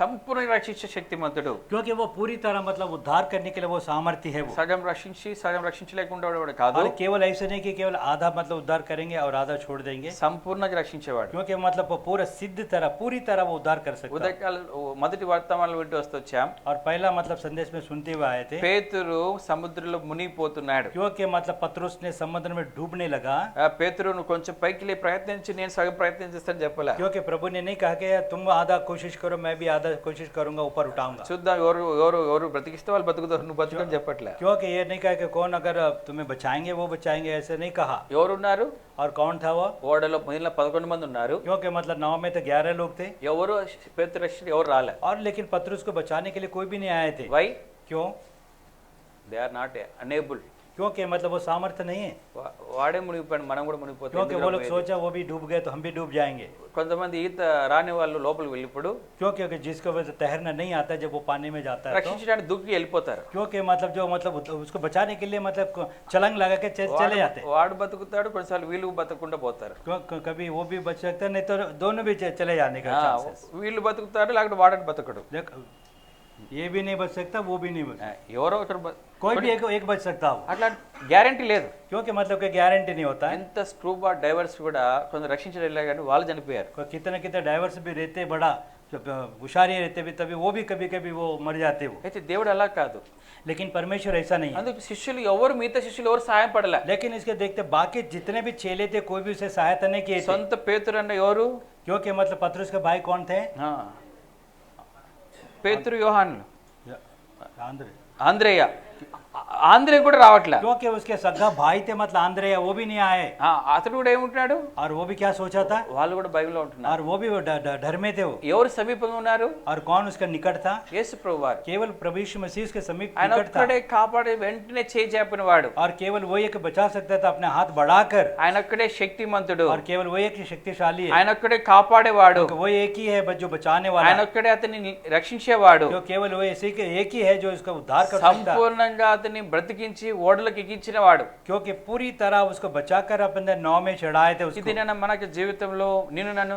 A: సంపూర్ణంగా రక్షించే శక్తిమంతుడు.
B: क्योंकि वो पूरी तरह मतलब उद्धार करने के लिए वो सामर्थ्य है वो।
A: సగం రక్షించి సగం రక్షించలేకుండా ఉండేవాడు కాదు.
B: और केवल ऐसे नहीं कि केवल आधा मतलब उद्धार करेंगे और आधा छोड़ देंगे,
A: సంపూర్ణంగా రక్షించేవాడు.
B: क्योंकि मतलब वो पूरा सिद्ध तरह पूरी तरह वो उद्धार कर सकता है।
A: ఉదయకాల మొదటి వర్తమానాలు వింటూ వస్తొచ్చాం,
B: और पहला मतलब संदेश में सुनते हुए आए थे,
A: పేతురు సముద్రంలో మునిగిపోతున్నాడు.
B: क्योंकि मतलब पतरस ने समुद्र में डूबने लगा,
A: పేతురు నువ్వు కొంచెం పైకి లే ప్రయత్నించి నేను సగం ప్రయత్నం చేస్తాను చెప్పలే.
B: क्योंकि प्रभु ने नहीं कहा कि तुम आधा कोशिश करो मैं भी आधा कोशिश करूंगा ऊपर उठाऊंगा।
A: చూద్దాం ఎవరు బ్రతికిస్తే వాళ్ళు బతుకుతారు, నువ్వు బతుకని చెప్పట్లే.
B: क्योंकि ये नहीं कहा कि कौन अगर तुम्हें बचाएंगे वो बचाएंगे, ऐसे नहीं कहा।
A: ఎవరున్నారు?
B: और कौन था वो?
A: ఓడలో మిగిలిన 11 మంది ఉన్నారు.
B: क्योंकि मतलब नाव में तो 11 लोग थे,
A: ఎవరు పేతురు రక్షణ ఎవరు రాలే.
B: और लेकिन पतरस को बचाने के लिए कोई भी नहीं आए थे।
A: వై?
B: क्यों?
A: They are not unable.
B: क्योंकि मतलब वो सामर्थ्य नहीं है,
A: వాడే మునిగిపోయాడు, మనం కూడా మునిగిపోతాం.
B: क्योंकि वो लोग सोचा वो भी डूब गए तो हम भी डूब जाएंगे।
A: కొంతమంది ఈత రాని వాళ్ళు లోపలికి వెళ్ళిప్పుడు
B: क्योंकि अगर जिसको वजह तैरना नहीं आता जब वो पानी में जाता है तो,
A: రక్షించడానికి దుక్కి వెళ్ళిపోతారు.
B: क्योंकि मतलब जो मतलब उसको बचाने के लिए मतलब छलांग लगा के चले जाते हैं।
A: వాడు బతుకుతాడు, కొన్నిసార్లు వీళ్ళు బతకకుండా పోతారు.
B: कभी वो भी बच सकता है, नहीं तो दोनों भी चले जाने का चांसेस।
A: వీళ్ళు బతుకుతారు, లేకపోతే వాడని బతకడు.
B: देख, ये भी नहीं बच सकता, वो भी नहीं बच,
A: ఎవరో ఒకరు
B: कोई भी एक बच सकता हो,
A: అట్లా గ్యారంటీ లేదు.
B: क्योंकि मतलब कोई गारंटी नहीं होता है।
A: ఎంత స్క్రూబా డైవర్స్ కూడా కొందరు రక్షించలేదు కానీ వాళ్ళు చనిపోయారు.
B: कितने कितने डाइवर्स भी रहते बड़ा हुशारी रहते भी, तभी वो भी कभी कभी वो मर जाते वो।
A: అయితే దేవుడు అలా కాదు.
B: लेकिन परमेश्वर ऐसा नहीं है।
A: అందుకు శిష్యులు ఎవరు, మిగతా శిష్యులు ఎవరు సహాయం పడలే.
B: लेकिन इसके देखते बाकी जितने भी चेले थे कोई भी उसे सहायता नहीं किए थे।
A: సొంత పేతురు అన్న ఎవరు?
B: क्योंकि मतलब पतरस के भाई कौन थे?
A: పేతురు, యోహాను,
B: आंद्रे।
A: ఆంద్రేయ. ఆంద్రే కూడా రావట్లే.
B: क्योंकि उसके सगा भाई थे मतलब आंद्रे, वो भी नहीं आए।
A: అతడు కూడా ఏముంటున్నాడు?
B: और वो भी क्या सोचा था?
A: వాళ్ళు కూడా బైబిల్లో ఉంటున్నారు.
B: और वो भी डर में थे वो।
A: ఎవరు సమీపంగా ఉన్నారు?
B: और कौन उसका निकट था?
A: యేసు ప్రభువారు.
B: केवल प्रभु यीशु मसीह उसके समीप
A: ఆయన
B: निकट था,
A: ఒక్కడే కాపాడే వెంటనే చేయి చాపిన వాడు.
B: और केवल वो एक बचा सकता था अपने हाथ बढ़ाकर,
A: ఆయన ఒక్కడే శక్తిమంతుడు.
B: और केवल वो एक ही शक्तिशाली है,
A: ఆయన ఒక్కడే కాపాడేవాడు.
B: वो एक ही है जो बचाने वाला
A: ఆయన
B: है,
A: ఒక్కడే అతన్ని రక్షించేవాడు.
B: जो केवल वो ऐसे के एक ही है जो इसका उद्धार कर सकता है,
A: సంపూర్ణంగా అతన్ని బ్రతికించి ఓడలకు ఎక్కించిన వాడు.
B: क्योंकि पूरी तरह उसको बचाकर अपने नाव में चढ़ाए थे उसको।
A: ఇది మనకి జీవితంలో నిన్ను నన్ను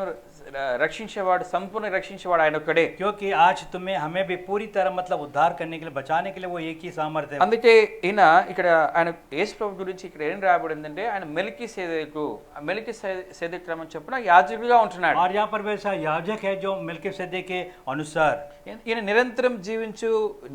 A: రక్షించేవాడు, సంపూర్ణ రక్షించేవాడు ఆయన ఒక్కడే.
B: क्योंकि आज तुम्हें हमें भी पूरी तरह मतलब उद्धार करने के लिए, बचाने के लिए वो एक ही सामर्थ्य है।
A: అందుకే ఈయన ఇక్కడ ఆయన యేసు ప్రభు గురించి ఇక్కడ ఏం రాయబడిందంటే ఆయన మెల్కీసెదెకు క్రమం చొప్పున యాజకుడిగా ఉంటున్నాడు.
B: और यहाँ पर वैसा याजक है जो मेल्किसेदेक के अनुसार,
A: ఈయన నిరంతరం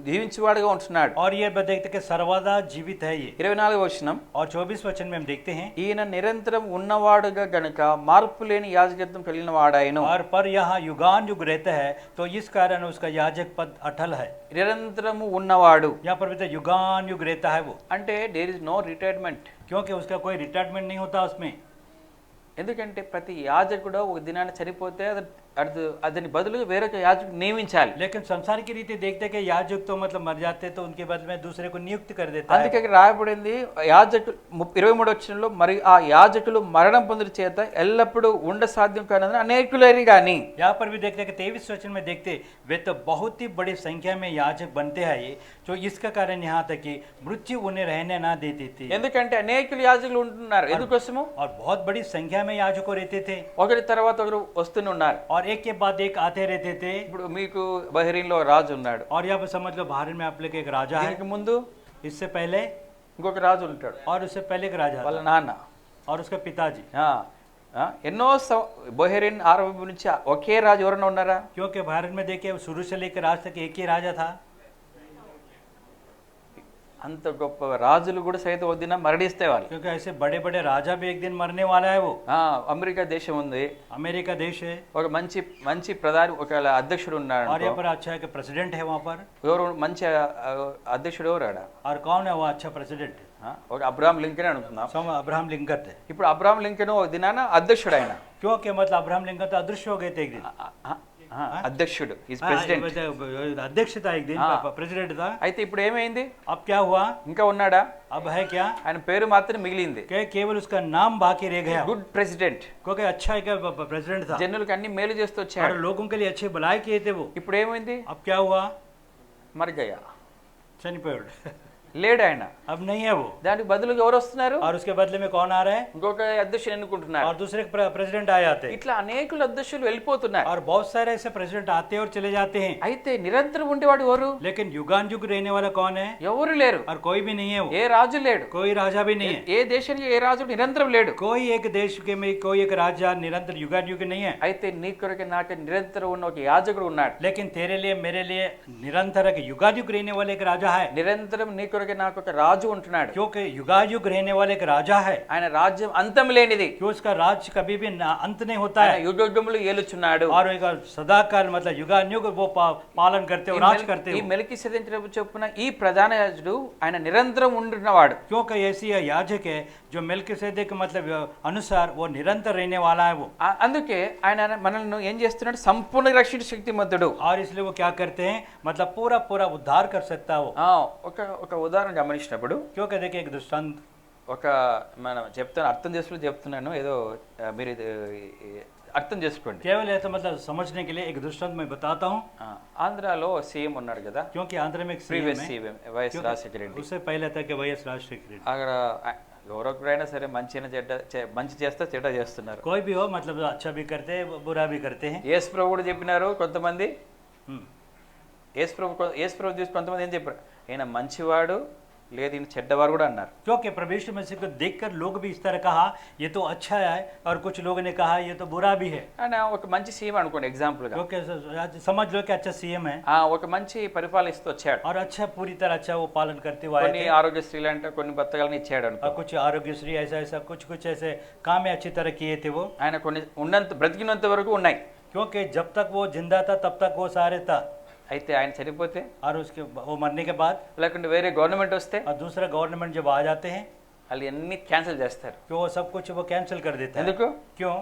A: జీవించేవాడుగా ఉంటున్నాడు.
B: और ये देखते कि सर्वदा जीवित है ये।
A: 24వ వచనం,
B: और 24 वचन में हम देखते हैं,
A: ఈయన నిరంతరం ఉన్నవాడుగా గనుక మార్పు లేని యాజకత్వం కలిగిన వాడాయను.
B: और पर यहाँ युगान युग रहता है तो इस कारण उसका याजक पद अटल है।
A: నిరంతరము ఉన్నవాడు
B: यहाँ पर भी युगान युग रहता है वो,
A: అంటే దేర్ ఇస్ నో రిటైర్మెంట్.
B: क्योंकि उसका कोई रिटायरमेंट नहीं होता उसमें।
A: ఎందుకంటే ప్రతి యాజకుడు ఒక దినాన్ని చనిపోతే అతని బదులుగా వేరొక యాజకుడు నియమించాలి.
B: लेकिन संसार की रीति देखते कि याजक तो मतलब मर जाते तो उनके बदले में दूसरे को नियुक्त कर देता है।
A: అందుకే ఇక్కడ రాయబడింది యాజకులు 23వ వచనంలో, మరి ఆ యాజకులు మరణం పొందిన చేత ఎల్లప్పుడూ ఉండ సాధ్యం కాదని అనేకులేరి గాని।
B: यहाँ पर भी देखते कि 23 वचन में देखते वे तो बहुत ही बड़ी संख्या में याजक बनते हैं ये, जो इसका कारण यहाँ तक कि मृत्यु उन्हें रहने ना देती थी।
A: ఎందుకంటే అనేకులు యాజకులు ఉంటున్నారు. ఎందుకోసము?
B: और बहुत बड़ी संख्या में याजकों रहते थे,
A: ఒకరి తర్వాత ఒకరు వస్తూనే ఉన్నారు.
B: और एक के बाद एक आते रहते थे।
A: ఇప్పుడు మీకు బహరీన్ లో రాజు ఉన్నాడు.
B: और यहाँ पर समझ लो भारत में आप लोग एक राजा है,
A: దీనికి ముందు
B: इससे पहले
A: ఇంకొక రాజు ఉంటాడు,
B: और उससे पहले एक राजा
A: వాళ్ళ
B: था,
A: నాన్న.
B: और उसका पिताजी।
A: ఎన్నో బహరీన్ ఆరంభం నుంచి ఒకే రాజు ఎవరైనా ఉన్నారా?
B: क्योंकि भारत में देखिए शुरू से लेकर आज तक एक ही राजा था।
A: అంత గొప్ప రాజులు కూడా సైతం ఒక దినం మరణిస్తే వాళ్ళు.
B: क्योंकि ऐसे बड़े बड़े राजा भी एक दिन मरने वाला है वो।
A: అమెరికా దేశం ఉంది,
B: अमेरिका देश है,
A: ఒక మంచి ప్రధాని ఒక అధ్యక్షుడు ఉన్నాడు.
B: और यहाँ पर अच्छा है कि प्रेसिडेंट है वहाँ पर।
A: ఎవరు మంచి అధ్యక్షుడు ఎవరు ఆడ?
B: और कौन है वो अच्छा प्रेसिडेंट?
A: ఒక అబ్రహాం లింకన్ అనుకుందాం.
B: अब्राहम लिंकन थे।
A: ఇప్పుడు అబ్రహాం లింకన్ ఒక దినాన అధ్యక్షుడు ఆయన.
B: क्योंकि मतलब अब्राहम लिंकन तो अदृश्य हो गए थे एक दिन।
A: అధ్యక్షుడు ఈజ్ ప్రెసిడెంట్,
B: अध्यक्ष था एक दिन, प्रेसिडेंट था।
A: అయితే ఇప్పుడు ఏమైంది?
B: अब क्या हुआ?
A: ఇంకా ఉన్నాడా?
B: अब है क्या?
A: ఆయన పేరు మాత్రం మిగిలింది.
B: केवल उसका नाम बाकी रह गया।
A: గుడ్ ప్రెసిడెంట్,
B: क्योंकि अच्छा एक प्रेसिडेंट था,
A: జనులకు అన్ని మేలు చేస్తూ
B: और
A: వచ్చాడు.
B: लोगों के लिए अच्छे भलाई किए थे वो।
A: ఇప్పుడు ఏమైంది?
B: अब क्या हुआ?
A: మరిగయ్యా,
B: चनिपोयाడు।
A: లేడు ఆయన.
B: अब नहीं है वो,
A: దానికి బదులుగా ఎవరు వస్తున్నారు?
B: और उसके बदले में कौन आ रहा है?
A: ఇంకొక అధ్యక్షుడు ఎన్నుకుంటున్నారు.
B: और दूसरे प्रेसिडेंट आ जाते हैं।
A: ఇట్లా అనేకులు అధ్యక్షులు వెళ్ళిపోతున్నారు.
B: और बहुत सारे ऐसे प्रेसिडेंट आते हैं और चले जाते हैं।
A: అయితే నిరంతరం ఉండేవాడు ఎవరు?
B: लेकिन युगान युग रहने वाला कौन है?
A: ఎవరు లేరు.
B: और कोई भी नहीं है वो,
A: ఏ రాజు లేడు.
B: कोई राजा भी नहीं है।
A: ఏ దేశానికి ఏ రాజు నిరంతరం లేడు.
B: कोई एक देश के में कोई एक राजा निरंतर युगान युग नहीं है।
A: అయితే నీ కొరకు నాకు నిరంతరం ఉన్న ఒక యాజకుడు ఉన్నాడు.
B: लेकिन तेरे लिए मेरे लिए निरंतर एक युगान युग रहने वाले एक राजा है।
A: నిరంతరం నీ కొరకు కొరకు నాకు ఒక రాజు ఉంటున్నాడు.
B: क्योंकि युगायुग रहने वाले एक राजा है,
A: ఆయన రాజ్యం అంతం లేనిది,
B: कि उसका राज कभी भी अंत नहीं होता
A: ఆయన
B: है,
A: యుగయుగములు ఏలుచున్నాడు.
B: और एक सदाकाल मतलब युगानुयुग वो पालन करते हो, राज करते
A: ఈ
B: हो।
A: మెల్కీసెదెకు చొప్పున ఈ ప్రధాన యాజకుడు ఆయన నిరంతరం ఉంటున్నవాడు.
B: क्योंकि ऐसी याजक है जो मेल्किसेदेक मतलब अनुसार वो निरंतर रहने वाला है वो,
A: అందుకే ఆయన మనల్ని ఏం చేస్తున్నాడు, సంపూర్ణ రక్షణ శక్తిమంతుడు.
B: और इसलिए वो क्या करते हैं मतलब पूरा पूरा उद्धार कर सकता है वो।
A: ఒక ఉదాహరణ గమనించినప్పుడు
B: क्योंकि देखिए एक दृष्टांत
A: ఒక మనం చెప్తాను, అర్థం చేసుకుని చెప్తున్నాను, ఏదో మీరు ఇది అర్థం చేసుకోండి.
B: केवल ऐसा मतलब समझने के लिए एक दृष्टांत मैं बताता हूँ।
A: ఆంధ్రాలో సీఎం ఉన్నాడు కదా,
B: क्योंकि आंध्र में एक
A: ప్రీవియస్
B: सीएम है,
A: సీఎం వైఎస్ రాజశేఖర రెడ్డి.
B: उससे पहले था कि వైఎస్ రాజశేఖర రెడ్డి।
A: అక్కడ ఎవరొకరైనా సరే మంచి చేస్తే చెడ్డ చేస్తున్నారు.
B: कोई भी हो मतलब अच्छा भी करते हैं बुरा भी करते हैं।
A: యేసు ప్రభు కూడా చెప్పినారు, కొంతమంది
B: हम्म,
A: యేసు ప్రభు చూసి కొంతమంది ఏం చెప్పారు, ఈయన మంచివాడు లేదు ఈయన చెడ్డవాడు కూడా అన్నారు.
B: क्योंकि प्रभु यीशु मसीह को देखकर लोग भी इस तरह कहा ये तो अच्छा है, और कुछ लोगों ने कहा ये तो बुरा भी है।
A: ఆయన ఒక మంచి సీఎం అనుకోండి ఎగ్జాంపుల్ గా,
B: क्योंकि समझ लो कि अच्छा सीएम है
A: ఒక మంచి పరిపాలిస్తూ వచ్చాడు,
B: और अच्छा पूरी तरह अच्छा वो पालन करते हुए आए
A: కొన్ని
B: थे,
A: ఆరోగ్యశ్రీలు అంటే కొన్ని బత్తగాలను ఇచ్చాడు అనుకో.
B: और कुछ आरोग्यश्री ऐसा ऐसा कुछ ऐसे काम में अच्छी तरह किए थे वो।
A: ఆయన కొన్ని బ్రతికినంత వరకు ఉన్నాయి.
B: क्योंकि जब तक वो जिंदा था तब तक वो सारे था,
A: అయితే ఆయన చనిపోతే
B: और उसके वो मरने के बाद
A: లేకుంటే వేరే గవర్నమెంట్ వస్తే
B: और दूसरा गवर्नमेंट जब आ जाते हैं
A: వాళ్ళు అన్ని క్యాన్సిల్ చేస్తారు.
B: कि वो सब कुछ वो कैंसिल कर देते हैं।
A: ఎందుకు?
B: क्यों?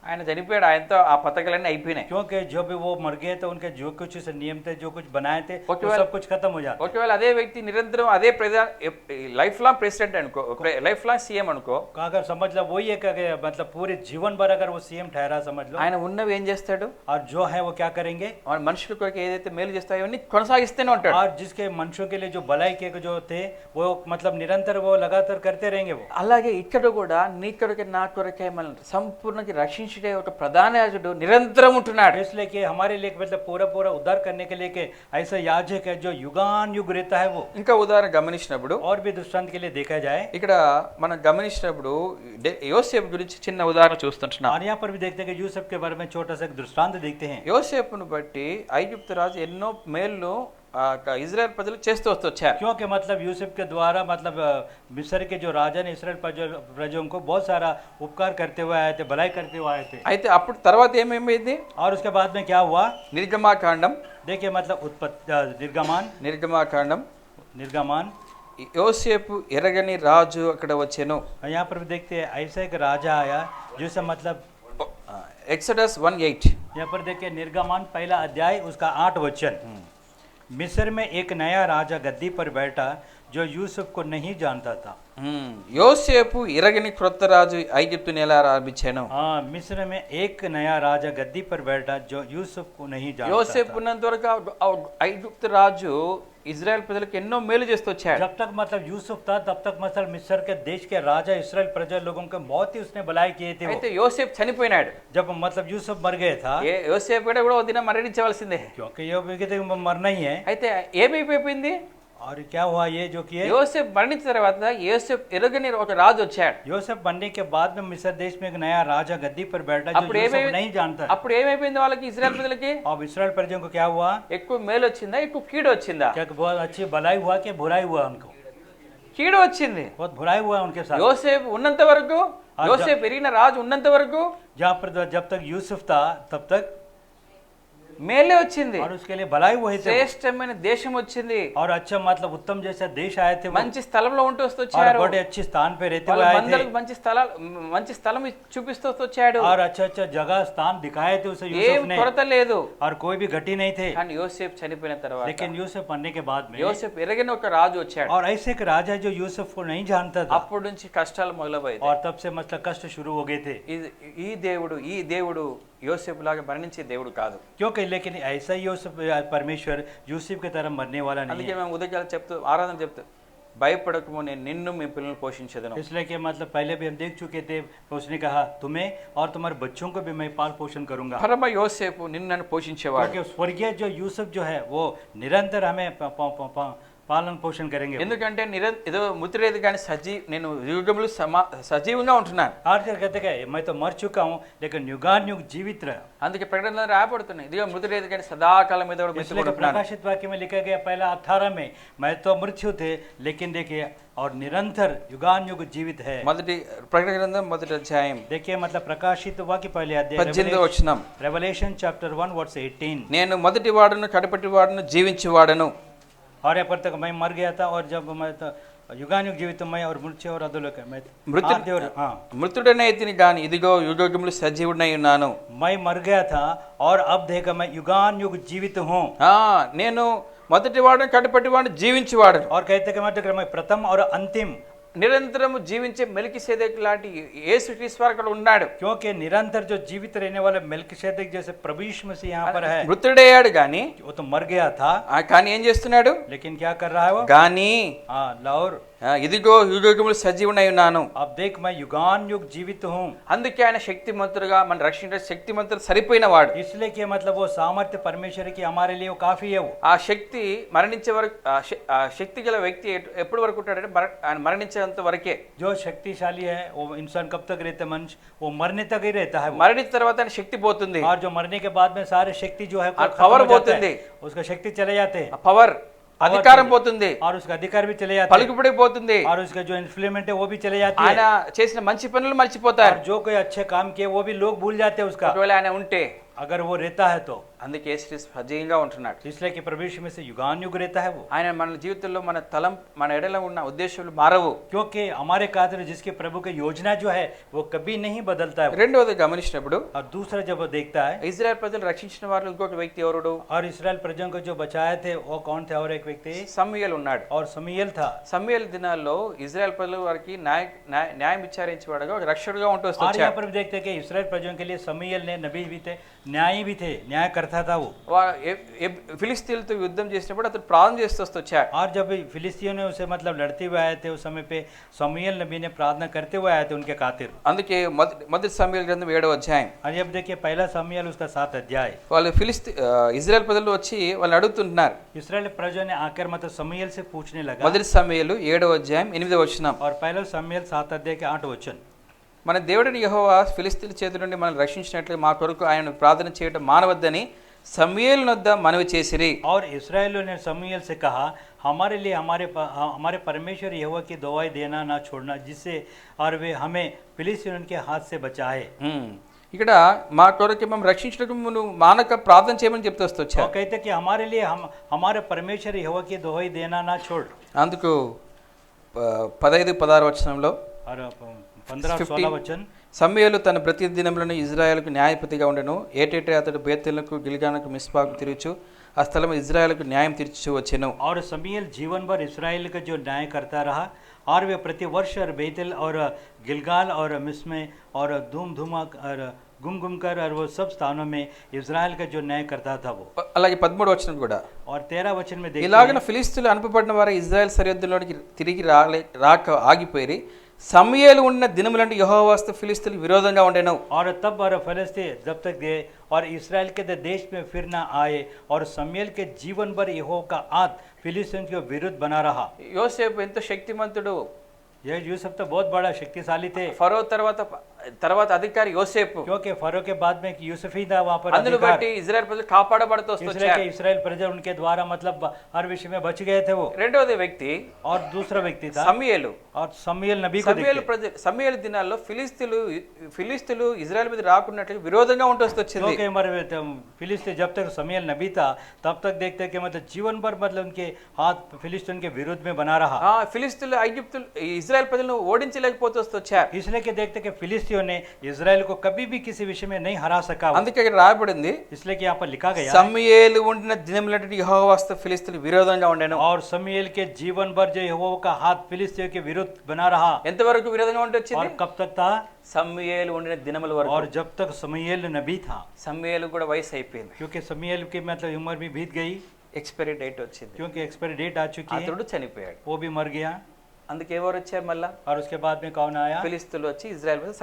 A: ఆయన చనిపోయాడు, ఆయనతో ఆ పథకాలన్నీ అయిపోయినాయి.
B: क्योंकि जो भी वो मर गए तो उनके जो कुछ नियम थे जो कुछ बनाए थे वो
A: केवल-
B: सब कुछ खत्म हो जाता।
A: ఒకవేళ అదే వ్యక్తి నిరంతరం అదే లైఫ్ లాంగ్ ప్రెసిడెంట్ అనుకో, లైఫ్ లాంగ్ సీఎం అనుకో,
B: अगर समझ लो वही है कि मतलब पूरे जीवन भर अगर वो सीएम ठहरा समझ लो,
A: ఆయన ఉన్నవి ఏం చేస్తాడు,
B: और जो है वो क्या करेंगे,
A: మన మనుషుల కొరకు ఏదైతే మేలు చేస్తాయో అవన్నీ కొనసాగిస్తూనే ఉంటాడు.
B: और जिसके मनुष्यों के लिए जो भलाई के जो थे वो मतलब निरंतर वो लगातार करते रहेंगे वो।
A: అలాగే ఇక్కడ కూడా నీ కొరకే నా కొరకే మనల్ని సంపూర్ణంగా రక్షించే ఒక ప్రధాన యాజకుడు నిరంతరం ఉంటున్నాడు.
B: इसलिए कि हमारे लिए मतलब पूरा पूरा उद्धार करने के लिए कि ऐसा याजक है जो युगान युग रहता है वो।
A: ఇంకా ఉదాహరణ గమనించినప్పుడు
B: और भी दृष्टांत के लिए देखा जाए,
A: ఇక్కడ మనం గమనించినప్పుడు యోసేపు గురించి చిన్న ఉదాహరణ చూస్తుంటున్నాం.
B: और यहाँ पर भी देखते हैं कि यूसुफ के बारे में छोटा सा एक दृष्टांत देखते हैं।
A: యోసేపును బట్టి ఐగుప్తు రాజు ఎన్నో మేళ్ళు ఇజ్రాయెల్ ప్రజలు చేస్తూ వచ్చారు.
B: क्योंकि मतलब यूसुफ के द्वारा मतलब मिस्र के जो राजा ने इसराइल प्रजों को बहुत सारा उपकार करते हुए आए थे, भलाई करते हुए आए थे।
A: అయితే అప్పుడు తర్వాత ఏమైంది,
B: और उसके बाद में क्या हुआ
A: నిర్గమాకాండం,
B: देखिए मतलब
A: నిర్గమాకాండం
B: निर्गमान
A: యోసేపు ఎరగని రాజు అక్కడ వచ్చెను.
B: यहाँ पर भी देखते हैं ऐसा एक राजा आया जिसे मतलब
A: ఎక్సోడస్ 1:8
B: यहाँ पर देखिए निर्गमान पहला अध्याय उसका 8 वचन, मिस्र में एक नया राजा गद्दी पर बैठा जो यूसुफ को नहीं जानता था।
A: యోసేపు ఎరగని క్రొత్త రాజు ఐగుప్తుని ఎలా ఆరంభించాను.
B: हाँ, मिस्र में एक नया राजा गद्दी पर बैठा जो यूसुफ को नहीं जानता
A: యోసేపు
B: था।
A: ఉన్నంత వరకు ఐగుప్తు రాజు ఇజ్రాయెల్ ప్రజలకు ఎన్నో మేలు చేస్తూ వచ్చాడు.
B: जब तक मतलब यूसुफ था तब तक मतलब मिस्र के देश के राजा इसराइल प्रजा लोगों के बहुत ही उसने भलाई किए थे वो।
A: అయితే యోసేపు చనిపోయినాడు.
B: जब मतलब यूसुफ मर गया था,
A: యోసేపు కూడా ఓ దినం మరణించవలసిందే.
B: क्योंकि ये भी कहते हैं मरना ही है।
A: అయితే ఏమైపోయింది,
B: और क्या हुआ ये जो कि है
A: యోసేపు మరణించిన తర్వాత యోసేపు ఎరగని ఒక రాజు వచ్చాడు.
B: यूसुफ बनने के बाद में मिस्र देश में एक नया राजा गद्दी पर बैठा जो
A: అప్పుడు
B: यूसुफ नहीं जानता।
A: అప్పుడు ఏమైపోయింది వాళ్ళకి, ఇజ్రాయెల్ ప్రజలకి
B: अब इसराइल प्रजों को क्या हुआ,
A: ఎక్కువ మేలు వచ్చిందా ఎక్కువ కీడు వచ్చిందా?
B: क्या बहुत अच्छी भलाई हुआ कि बुराई हुआ उनको,
A: కీడు వచ్చింది.
B: बहुत बुराई हुआ उनके साथ।
A: యోసేపు ఉన్నంత వరకు, యోసేపు ఎరిగిన రాజు ఉన్నంత వరకు
B: जहाँ पर जब तक यूसुफ था तब तक
A: మేలే వచ్చింది,
B: और उसके लिए भलाई हुई थी,
A: శ్రేష్టమైన దేశం వచ్చింది,
B: और अच्छा मतलब उत्तम जैसा देश आए थे वो,
A: మంచి స్థలంలో ఉంటూ
B: और
A: వచ్చారు,
B: बड़े अच्छे स्थान पे रहते
A: వాళ్ళ
B: हुए आए थे,
A: బంధువులకు మంచి స్థలం చూపిస్తూ వచ్చాడు.
B: और अच्छा अच्छा जगह स्थान दिखाए थे उसे
A: ఏం
B: यूसुफ ने,
A: కొరత లేదు.
B: और कोई भी घटी नहीं थे।
A: కానీ యోసేపు చనిపోయిన తర్వాత
B: लेकिन यूसुफ बनने के बाद में
A: యోసేపు ఎరగని ఒక రాజు వచ్చాడు.
B: और ऐसे एक राजा जो यूसुफ को नहीं जानता था,
A: అప్పటి నుంచి కష్టాలు మొదలయ్యాయి.
B: और तब से मतलब कष्ट शुरू हो गए थे।
A: ఈ దేవుడు యోసేపు లాగా మరణించే దేవుడు కాదు.
B: क्योंकि लेकिन ऐसा ही यूसुफ परमेश्वर यूसुफ की तरह मरने वाला नहीं
A: అందుకే
B: है।
A: మేము ఉదయం చెప్తూ ఆరాధన చెప్తూ భయపడకము నేను నిన్ను మీ పిల్లల్ని పోషించదను.
B: इसलिए कि मतलब पहले भी हम देख चुके थे, उसने कहा तुम्हें और तुम्हारे बच्चों को भी मैं पाल पोषण करूंगा।
A: పరమ యోసేపు నిన్ను నన్ను పోషించేవాడు.
B: क्योंकि स्वर्गीय जो यूसुफ जो है वो निरंतर हमें पालन पोषण करेंगे वो।
A: ఎందుకంటే ఏదో మృతుడేది కానీ నేను యుగములు సజీవంగా ఉంటున్నాను.
B: आखिर कहते क्या मैं तो मर चुका हूँ लेकिन युगान युग जीवित रहा।
A: అందుకే ప్రకటనలో రాయబడుతున్నాయి ఇదిగో మృతుడేది కానీ సదాకాలం మీద
B: इसलिए तो प्रकाशित वाक्य में लिखा गया पहला 18 में मैं तो मृत्यु थे लेकिन देखिए और निरंतर युगान युग जीवित है।
A: మొదటి ప్రకటన గ్రంథం మొదటి అధ్యాయం
B: देखिए मतलब प्रकाशित वाक्य पहले
A: 18వ
B: अध्याय
A: వచనం,
B: रेवलेशन चैप्टर 1 वर्स 18।
A: నేను మొదటి వాడును కడపటి వాడును జీవించువాడను.
B: और यहाँ पर तक मैं मर गया था और जब मैं तो युगान युग जीवित मैं और मृत्यु और अधोलोक मैं आदि और हाँ
A: మృతుడనైతిని గాని ఇదిగో యుగములు సజీవుడై ఉన్నాను.
B: मैं मर गया था और अब देखा मैं युगान युग जीवित हूँ।
A: నేను మొదటి వాడును కడపటి వాడును జీవించువాడను.
B: और कहते कि मतलब मैं प्रथम और अंतिम
A: నిరంతరము జీవించే మెల్కీసెదెకు లాంటి యేసుక్రీస్తు వారు అక్కడ ఉన్నాడు.
B: क्योंकि निरंतर जो जीवित रहने वाले मेल्किसेदेक जैसे प्रभु यीशु मसीह यहाँ पर है।
A: మృతుడయ్యాడు గాని
B: वो तो मर गया था
A: కానీ ఏం చేస్తున్నాడు?
B: लेकिन क्या कर रहा है वो?
A: గాని
B: हाँ लाहौर
A: ఇదిగో యుగములు సజీవుడై ఉన్నాను.
B: अब देख मैं युगान युग जीवित हूँ।
A: అందుకే ఆయన శక్తిమంతుడుగా మన రక్షించే శక్తిమంతుడు సరిపోయిన వాడు.
B: इसलिए कि मतलब वो सामर्थ्य परमेश्वर की हमारे लिए वो काफी है वो।
A: ఆ శక్తి మరణించే వరకు ఆ శక్తి గల వ్యక్తి ఎప్పటి వరకు ఉంటాడంటే ఆయన మరణించేంత వరకే.
B: जो शक्तिशाली है वो इंसान कब तक रहता है? मनुष्य वो मरने तक ही रहता है वो।
A: మరణించిన తర్వాత ఆయన శక్తి పోతుంది,
B: और जो मरने के बाद में सारे शक्ति जो है वो खत्म
A: पॉवर
B: हो जाता
A: పోతుంది,
B: है। उसका शक्ति चले जाते हैं
A: ఆ పవర్ అధికారం పోతుంది,
B: और उसका अधिकार भी चले जाते हैं,
A: పలుకుబడి పోతుంది,
B: और उसका जो इन्फ्लुएंस है वो भी चले जाती
A: ఆయన
B: है।
A: చేసిన మంచి పనులు మర్చిపోతారు.
B: और जो कोई अच्छे काम किए वो भी लोग भूल जाते हैं उसका,
A: ఒకవేళ ఆయన ఉంటే.
B: अगर वो रहता है तो।
A: అందుకే యేసుక్రీస్తు సజీవంగా ఉంటున్నాడు.
B: इसलिए कि प्रभु यीशु में से युगान युग रहता है वो।
A: ఆయన మన జీవితంలో మన ఎడల ఉన్న ఉద్దేశాలు మారవు.
B: क्योंकि हमारे खातिर जिसके प्रभु की योजना जो है वो कभी नहीं बदलता है।
A: రెండవది గమనించినప్పుడు
B: और दूसरा जब वो देखता है
A: ఇజ్రాయెల్ ప్రజలు రక్షించిన వారిలో ఇంకొక వ్యక్తి ఎవరుడు?
B: और इस्राएल प्रजों को जो बचाए थे वो कौन थे? और एक व्यक्ति
A: సమూయేలు ఉన్నాడు.
B: और సమూయేल था।
A: సమూయేలు దినాల్లో ఇజ్రాయెల్ ప్రజల వారికి న్యాయం విచారించేవాడుగా ఒక రక్షకుడుగా ఉంటూ
B: और
A: వస్తాడు.
B: यहाँ पर भी देखते हैं कि इस्राएल प्रजों के लिए సమూయేल ने नबी भी थे, न्यायी भी थे, न्याय करता था वो।
A: ఫిలిస్తీన్లతో యుద్ధం చేసినప్పుడు అతను ప్రార్థన చేస్తూ వచ్చాడు.
B: और जब फिलिस्तियों ने उसे मतलब लड़ते हुए आए थे उस समय पे సమూయేल नबी ने प्रार्थना करते हुए आए थे उनके खातिर।
A: అందుకే మొదటి సమూయేలు గ్రంథం 7వ అధ్యాయం,
B: और जब देखिए पहला సమూయేल उसका 7 अध्याय,
A: వాళ్ళు ఇజ్రాయెల్ ప్రజలు వచ్చి వాళ్ళు అడుగుతుంటున్నారు.
B: इस्राएल प्रजों ने आकर मतलब సమూయేल से पूछने लगा।
A: మొదటి సమూయేలు 7వ అధ్యాయం 8వ వచనం,
B: और पहला సమూయేल 7 अध्याय के 8 वचन,
A: మన దేవుడిని యెహోవా ఫిలిస్తీన్ల చేతి నుండి మనల్ని రక్షించినట్లు మా కొరకు ఆయన ప్రార్థన చేయడం మానవద్దని సమూయేలు వద్ద మనవి చేసిరి.
B: और इस्राएलियों ने समूएल से कहा हमारे लिए हमारे परमेश्वर यहोवा की दुआएं देना ना छोड़ना जिससे और वे हमें फिलिस्तीनियों के हाथ से बचाए।
A: ఇక్కడ మా కొరకు మేము రక్షించడానికి నువ్వు మానక ప్రార్థన చేయమని చెప్తూ వచ్చా.
B: वो कहते कि हमारे लिए हमारे परमेश्वर यहोवा की दुआएं देना ना छोड़।
A: అందుకు 15-16 వచనంలో
B: और 15-16 वचन,
A: సమూయేలు తన ప్రతి దినములను ఇజ్రాయెల్కు న్యాయపతిగా ఉండెను. ఏటేటే అతడు బేతేలుకు గిల్గానుకు మిస్పాకు తిరుగుచు ఆ స్థలం ఇజ్రాయెల్కు న్యాయం తీర్చు వచ్చెను.
B: और समूएल जीवन भर इस्राएल का जो न्याय करता रहा और वे प्रति वर्ष और बेतेल और गिलगाल और मिस्मे और धूम और गुम कर और वो सब स्थानों में इजराइल का जो न्याय करता था वो।
A: అలాగే 13వ వచనం కూడా,
B: और 13 वचन में देखते
A: ఇలాగన ఫిలిస్తీన్లు అనుపబడిన వారు ఇజ్రాయెల్ సరిహద్దులోనికి తిరిగి రాక ఆగిపోయి సమూయేలు ఉన్న దినములంటే యెహోవా వస్తు ఫిలిస్తీన్లకు విరోధంగా ఉండెను.
B: और तब और फलस्तीन जब तक गए और इसराइल के देश में फिर ना आए और समूएल के जीवन भर यहोवा का हाथ फिलिस्तीन के विरुद्ध बना रहा।
A: యోసేపు ఎంతో శక్తిమంతుడు,
B: ये यूसुफ तो बहुत बड़ा शक्तिशाली थे।
A: ఫరో తర్వాత అధికారి యోసేపు,
B: क्योंकि फरो के बाद में यूसुफ ही था वहाँ पर
A: అందును
B: अधिकार।
A: బట్టి ఇజ్రాయెల్ ప్రజలు కాపాడబడుతూ వచ్చారు.
B: इसराइल प्रजा उनके द्वारा मतलब हर विषय में बच गए थे वो।
A: రెండవది వ్యక్తి
B: और दूसरा व्यक्ति था
A: సమూయేలు.
B: और సమూయేल नबी को देखते।
A: సమూయేలు దినాల్లో ఫిలిస్తీన్లు ఇజ్రాయెల్ మీద రాకున్నట్లు విరోధంగా ఉంటూ వచ్చింది.
B: क्योंकि हमारे फिलिस्तीन जब तक समूएल नबी था तब तक देखते कि मतलब जीवन भर मतलब उनके हाथ फिलिस्तीन के विरुद्ध में बना रहा।
A: ఫిలిస్తీన్లు ఇజ్రాయెల్ ప్రజలను ఓడించలేకపోతూ వచ్చారు.
B: इसलिए कि देखते कि फिलिस्तीनियों ने इजराइल को कभी भी किसी विषय में नहीं हरा सका।
A: అందుకే ఇక్కడ రాయబడింది,
B: इसलिए कि यहाँ पर लिखा गया
A: సమూయేలు ఉండిన దినములంటే యెహోవా వస్తు ఫిలిస్తీన్లకు విరోధంగా ఉండెను.
B: और समूएल के जीवन भर जो यहोवा का हाथ फिलिस्तीनियों के विरुद्ध बना रहा।
A: ఎంతవరకు విరోధంగా ఉంటూ వచ్చింది?
B: और कब तक था?
A: సమూయేలు ఉండిన దినముల వరకు.
B: और जब तक समूएल नबी था।
A: సమూయేలు కూడా వయసు అయిపోయింది,
B: क्योंकि समूएल की मतलब उम्र भी बीत गई,
A: ఎక్స్పైరీ డేట్ వచ్చింది,
B: क्योंकि एक्सपायरी डेट आ चुकी है,
A: అతడు చనిపోయాడు.
B: वो भी मर गया।
A: అందుకే ఎవరు వచ్చారు మళ్ళా?
B: और उसके बाद में कौन आया?
A: ఫిలిస్తీన్లు వచ్చి ఇజ్రాయెల్ మీద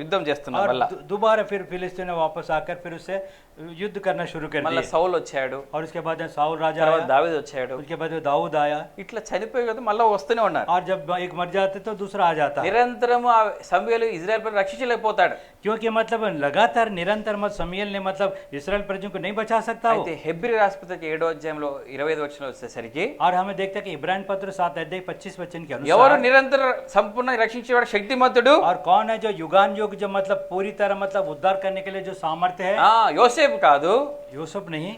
A: యుద్ధం చేస్తున్నారు.
B: और
A: మళ్ళా
B: दोबारा फिर फिलिस्तीन ने वापस आकर फिर उससे युद्ध करना शुरू कर
A: మళ్ళీ
B: दिए
A: సౌలు వచ్చాడు,
B: और उसके बाद में साउल राजा
A: తర్వాత
B: आया,
A: దావీదు వచ్చాడు.
B: उसके बाद में दाऊद आया,
A: ఇట్లా చనిపోయి కదా మళ్ళీ వస్తూనే ఉన్నారు.
B: और जब एक मर जाते तो दूसरा आ जाता है।
A: నిరంతరము ఆ సమూయేలు ఇజ్రాయెల్ ప్రజలు రక్షించలేకపోతాడు.
B: क्योंकि मतलब लगातार निरंतर मत शमूएल ने मतलब इस्राएल प्रजों को नहीं बचा सकता वो।
A: అయితే హెబ్రీ రాష్ట్రపతికి 7వ అధ్యాయంలో 25 వచనం వచ్చేసరికి
B: और हमें देखते हैं कि इब्राहिम पत्र 7 अध्याय 25 वचन के
A: ఎవరు
B: अनुसार,
A: నిరంతర సంపూర్ణ రక్షించేవాడు శక్తిమంతుడు?
B: और कौन है जो युगान युग जो मतलब पूरी तरह मतलब उद्धार करने के लिए जो सामर्थ्य है?
A: యోసేపు కాదు,
B: यूसुफ नहीं,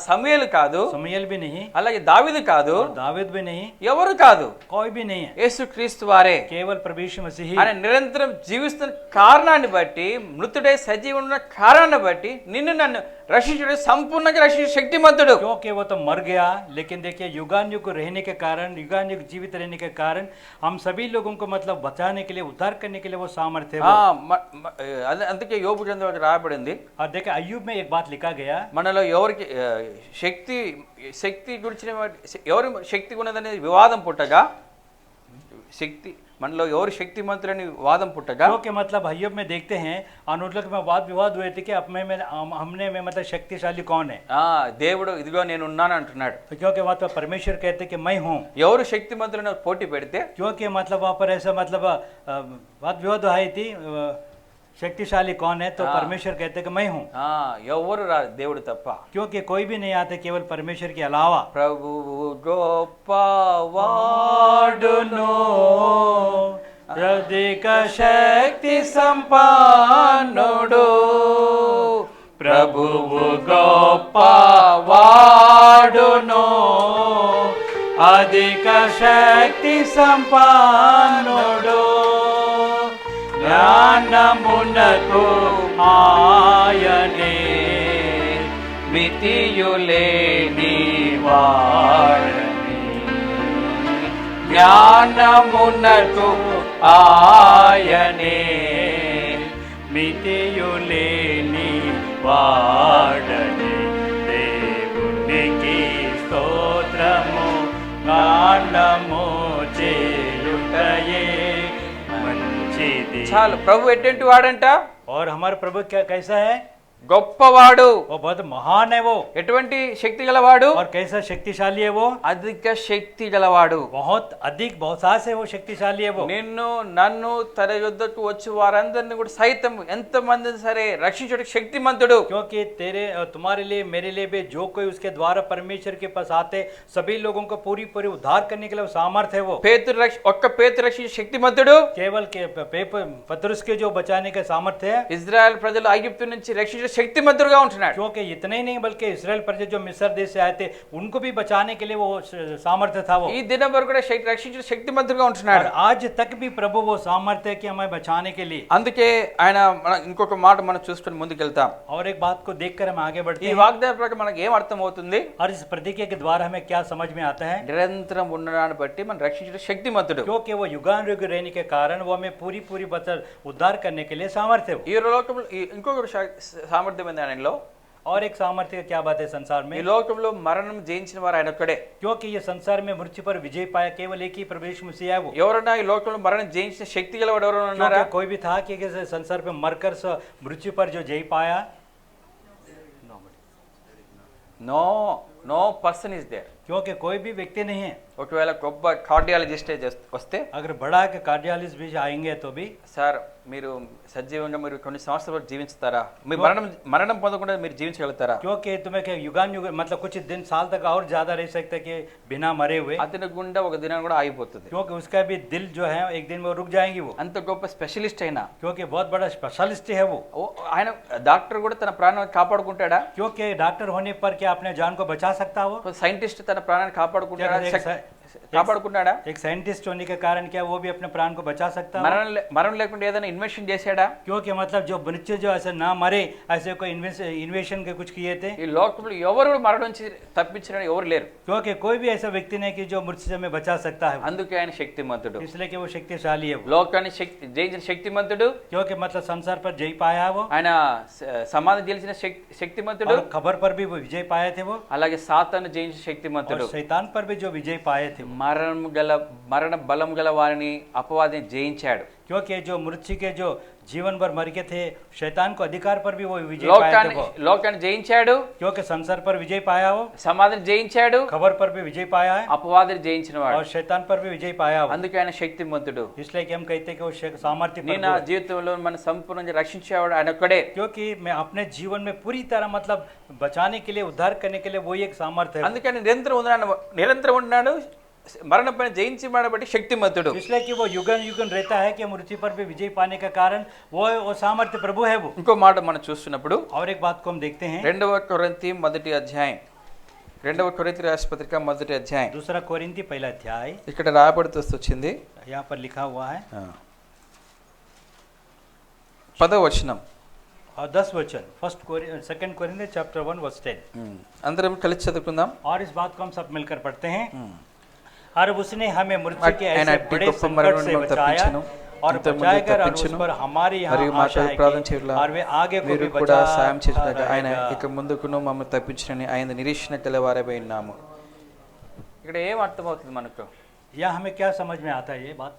A: సమూయేలు కాదు,
B: शमूएल भी नहीं,
A: అలాగే దావీదు కాదు,
B: और दाऊद भी नहीं,
A: ఎవరు కాదు,
B: कोई भी नहीं है,
A: యేసుక్రీస్తు వారే.
B: केवल प्रभु यीशु मसीह ही।
A: ఆయన నిరంతరం జీవిస్తున్న కారణాన్ని బట్టి, మృతుడై సజీవుడు ఉన్న కారణాన్ని బట్టి నిన్ను నన్ను రక్షించడం సంపూర్ణంగా రక్షించే శక్తిమంతుడు.
B: क्योंकि वो तो मर गया, लेकिन देखिए युगान युग रहने के कारण, युगान युग जीवित रहने के कारण हम सभी लोगों को मतलब बचाने के लिए, उद्धार करने के लिए वो सामर्थ्य है वो।
A: అందుకే యోబు గ్రంథంలో రాయబడింది,
B: और देखिए अय्यूब में एक बात लिखा गया,
A: మనలో ఎవరికి శక్తి గురించి ఎవరి శక్తి ఉన్నదనేది వివాదం పుట్టగా, శక్తి మనలో ఎవరు శక్తిమంతులని వాదం పుట్టగా,
B: क्योंकि मतलब अय्यूब में देखते हैं अनुलोक में वाद विवाद हुए थे कि हमने में मतलब शक्तिशाली कौन है।
A: దేవుడు ఇదిగో నేను ఉన్నాను అంటున్నాడు.
B: तो क्योंकि वहाँ पर परमेश्वर कहते कि मैं हूँ,
A: ఎవరు శక్తిమంతులను పోటీ పెడితే
B: क्योंकि मतलब वहाँ पर ऐसा मतलब वाद विवाद आई थी शक्तिशाली कौन है, तो परमेश्वर कहते कि मैं हूँ,
A: ఎవరు రా దేవుడు తప్ప.
B: क्योंकि कोई भी नहीं आते केवल परमेश्वर के अलावा।
A: ప్రభువు గొప్పవాడును,
B: अधिक शक्ति संपन्नुडु,
A: ప్రభువు గొప్పవాడును,
B: अधिक शक्ति संपन्नुडु, జ్ఞానమునకు ఆయనే
A: మితియులేని వాడని, జ్ఞానమునకు ఆయనే
B: మితియులేని వాడని, దేవునికి స్తోత్రము గానము చేయుటయే మంచిది।
A: చాలు. ప్రభు ఎటువంటి వాడంట?
B: और हमारे प्रभु क्या कैसा है?
A: గొప్పవాడు.
B: वो बहुत महान है वो।
A: ఎటువంటి శక్తి గలవాడు?
B: और कैसा शक्तिशाली है वो?
A: అధిక శక్తి గలవాడు.
B: बहुत अधिक बहुतायत से वो शक्तिशाली है वो।
A: నిన్ను నన్ను తన యుద్ధకు వచ్చి వారందరిని కూడా సైతం ఎంత మంది సరే రక్షించుటకు శక్తిమంతుడు.
B: क्योंकि तेरे और तुम्हारे लिए मेरे लिए भी जो कोई उसके द्वारा परमेश्वर के पास आते सभी लोगों को पूरी पूरी उद्धार करने के लिए वो सामर्थ्य है वो।
A: ఒక్క పేతురు రక్షించే శక్తిమంతుడు.
B: केवल के पतरस के जो बचाने का सामर्थ्य है।
A: ఇజ్రాయెల్ ప్రజలు ఐగుప్తు నుంచి రక్షించే శక్తిమంతుడుగా ఉంటున్నాడు.
B: क्योंकि इतना ही नहीं बल्कि इस्राएल प्रजा जो मिस्र देश से आए थे उनको भी बचाने के लिए वो सामर्थ्य था वो।
A: ఈ దినం వరకు కూడా రక్షించే శక్తిమంతుడుగా ఉంటున్నాడు.
B: और आज तक भी प्रभु वो सामर्थ्य है कि हमें बचाने के लिए।
A: అందుకే ఆయన ఇంకొక మాట మనం చూసుకొని ముందుకెళ్తాం.
B: और एक बात को देखकर हम आगे बढ़ते
A: ఈ
B: हैं।
A: వాగ్దాన ప్రకారం మనకు ఏం అర్థం అవుతుంది?
B: और इस प्रतिज्ञा के द्वारा हमें क्या समझ में आता है?
A: నిరంతరం ఉండడాన్ని బట్టి మనం రక్షించే శక్తిమంతుడు.
B: क्योंकि वो युगान युग रहने के कारण वो हमें पूरी पूरी उद्धार करने के लिए सामर्थ्य है।
A: ఈ లోకంలో ఇంకొక సామర్థ్యం ఏంది ఆయనలో?
B: और एक सामर्थ्य क्या बात है संसार में?
A: ఈ లోకంలో మరణం జయించిన వారు ఆయన ఒక్కడే.
B: क्योंकि ये संसार में मृत्यु पर विजय पाया केवल एक ही प्रभु यीशु मसीह है वो।
A: ఎవరైనా ఈ లోకంలో మరణం జయించిన శక్తి గలవాడు ఎవరైనా ఉన్నారా?
B: क्योंकि कोई भी था कि संसार पे मरकर मृत्यु पर जो जय पाया?
A: No no person is there.
B: क्योंकि कोई भी व्यक्ति नहीं है।
A: ఒకవేళ గొప్ప కార్డియాలజిస్ట్ వస్తే,
B: अगर बड़ा के कार्डियोलॉजिस्ट भी आएंगे तो भी,
A: సార్ మీరు సజీవంగా మీరు కొన్ని సంవత్సరాలు జీవించుతారా? మీ మరణం పొందకుండా మీరు జీవించగలుగుతారా?
B: क्योंकि तुम्हें क्या युगान युग मतलब कुछ दिन साल तक और ज्यादा रह सकते कि बिना मरे हुए?
A: అతని గుండె ఒక దినం కూడా ఆగిపోతుంది.
B: क्योंकि उसका भी दिल जो है एक दिन वो रुक जाएंगी वो।
A: అంత గొప్ప స్పెషలిస్ట్ అయినా,
B: क्योंकि बहुत बड़ा स्पेशलिस्ट है वो।
A: ఆయన డాక్టర్ కూడా తన ప్రాణాన్ని కాపాడుకుంటాడా?
B: क्योंकि डॉक्टर होने पर क्या अपने जान को बचा सकता हो?
A: సైంటిస్ట్ తన ప్రాణాన్ని కాపాడుకుంటాడా? కాపాడుకున్నాడా?
B: एक साइंटिस्ट होने के कारण क्या वो भी अपने प्राण को बचा सकता है?
A: మరణం లేకుండా ఏదైనా ఇన్వెన్షన్ చేశాడా?
B: क्योंकि मतलब जो बच्चे जो ऐसे ना मरे ऐसे कोई इन्वेशन के कुछ किए थे?
A: ఈ లోకంలో ఎవరు మరణం నుంచి తప్పించిన ఎవరు లేరు.
B: क्योंकि कोई भी ऐसा व्यक्ति नहीं कि जो मृत्यु में बचा सकता है।
A: అందుకే ఆయన శక్తిమంతుడు.
B: इसलिए कि वो शक्तिशाली है वो।
A: లోకాన్ని జయించిన శక్తిమంతుడు.
B: क्योंकि मतलब संसार पर जय पाया है वो।
A: ఆయన సమాధి గెలిచిన శక్తిమంతుడు.
B: और खबर पर भी वो विजय पाए थे वो।
A: అలాగే సాతాను జయించిన శక్తిమంతుడు.
B: और शैतान पर भी जो विजय पाए थे।
A: మరణ బలం గల వారిని అపవాదిని జయించాడు.
B: क्योंकि जो मृत्यु के जो जीवन भर मर के थे, शैतान को अधिकार पर भी वो विजय पाया था वो,
A: లోకాన్ని జయించాడు,
B: क्योंकि संसार पर विजय पाया वो,
A: సమాధిని జయించాడు,
B: खबर पर भी विजय पाया है
A: అపవాదిని జయించినవాడు.
B: और शैतान पर भी विजय पाया वो।
A: అందుకే ఆయన శక్తిమంతుడు.
B: इसलिए कि हम कहते हैं कि वो सामर्थ्य
A: నీ నా జీవితంలో మన సంపూర్ణంగా రక్షించేవాడు ఆయన ఒక్కడే.
B: क्योंकि मैं अपने जीवन में पूरी तरह मतलब बचाने के लिए, उद्धार करने के लिए वो एक सामर्थ्य है।
A: అందుకని నిరంతరం ఉన్నాడు, మరణం పైన జయించబడబట్టి శక్తిమంతుడు.
B: इसलिए कि वो युगन युगन रहता है कि मृत्यु पर भी विजय पाने का कारण वो सामर्थ्य प्रभु है वो।
A: ఇంకో మాట మనం చూస్తున్నప్పుడు
B: और एक बात को हम देखते हैं,
A: 2వ కొరింథీ మొదటి అధ్యాయం, 2వ కొరింథీ రాసిన పత్రిక మొదటి అధ్యాయం,
B: दूसरा कोरिन्थी पहला अध्याय,
A: ఇక్కడ రాయబడుతూ వచ్చింది
B: यहाँ पर लिखा हुआ है
A: 10వ వచనం.
B: और 10 वचन, सेकंड कोरिन्थी चैप्टर 1 वर्स 10।
A: అందరం కలిసి చదువుకుందాం.
B: और इस बात को हम सब मिलकर पढ़ते हैं। और उसने हमें मृत्यु के
A: ఆయన
B: ऐसे
A: అట్టి
B: बड़े
A: గొప్ప
B: संकट
A: మరణం
B: से
A: నుండి
B: बचाया
A: తప్పించెను,
B: और
A: ఇంతకుముందు
B: बचाकर और उस
A: తప్పించెను,
B: पर हमारी
A: మరియు
B: यहाँ
A: మాటలు
B: आशा है
A: ప్రార్థన
B: कि
A: చేయలా
B: और वे आगे को
A: మీరు
B: भी
A: కూడా
B: बचा
A: సాయం చేసినట్టు ఆయన
B: रहेगा।
A: ఇక ముందుకును మమ్మల్ని తప్పించనని ఆయన నిరీక్షణ కలవారమై ఉన్నాము. ఇక్కడ ఏం అర్థమవుతుంది మనకు?
B: या हमें क्या समझ में आता है ये बात?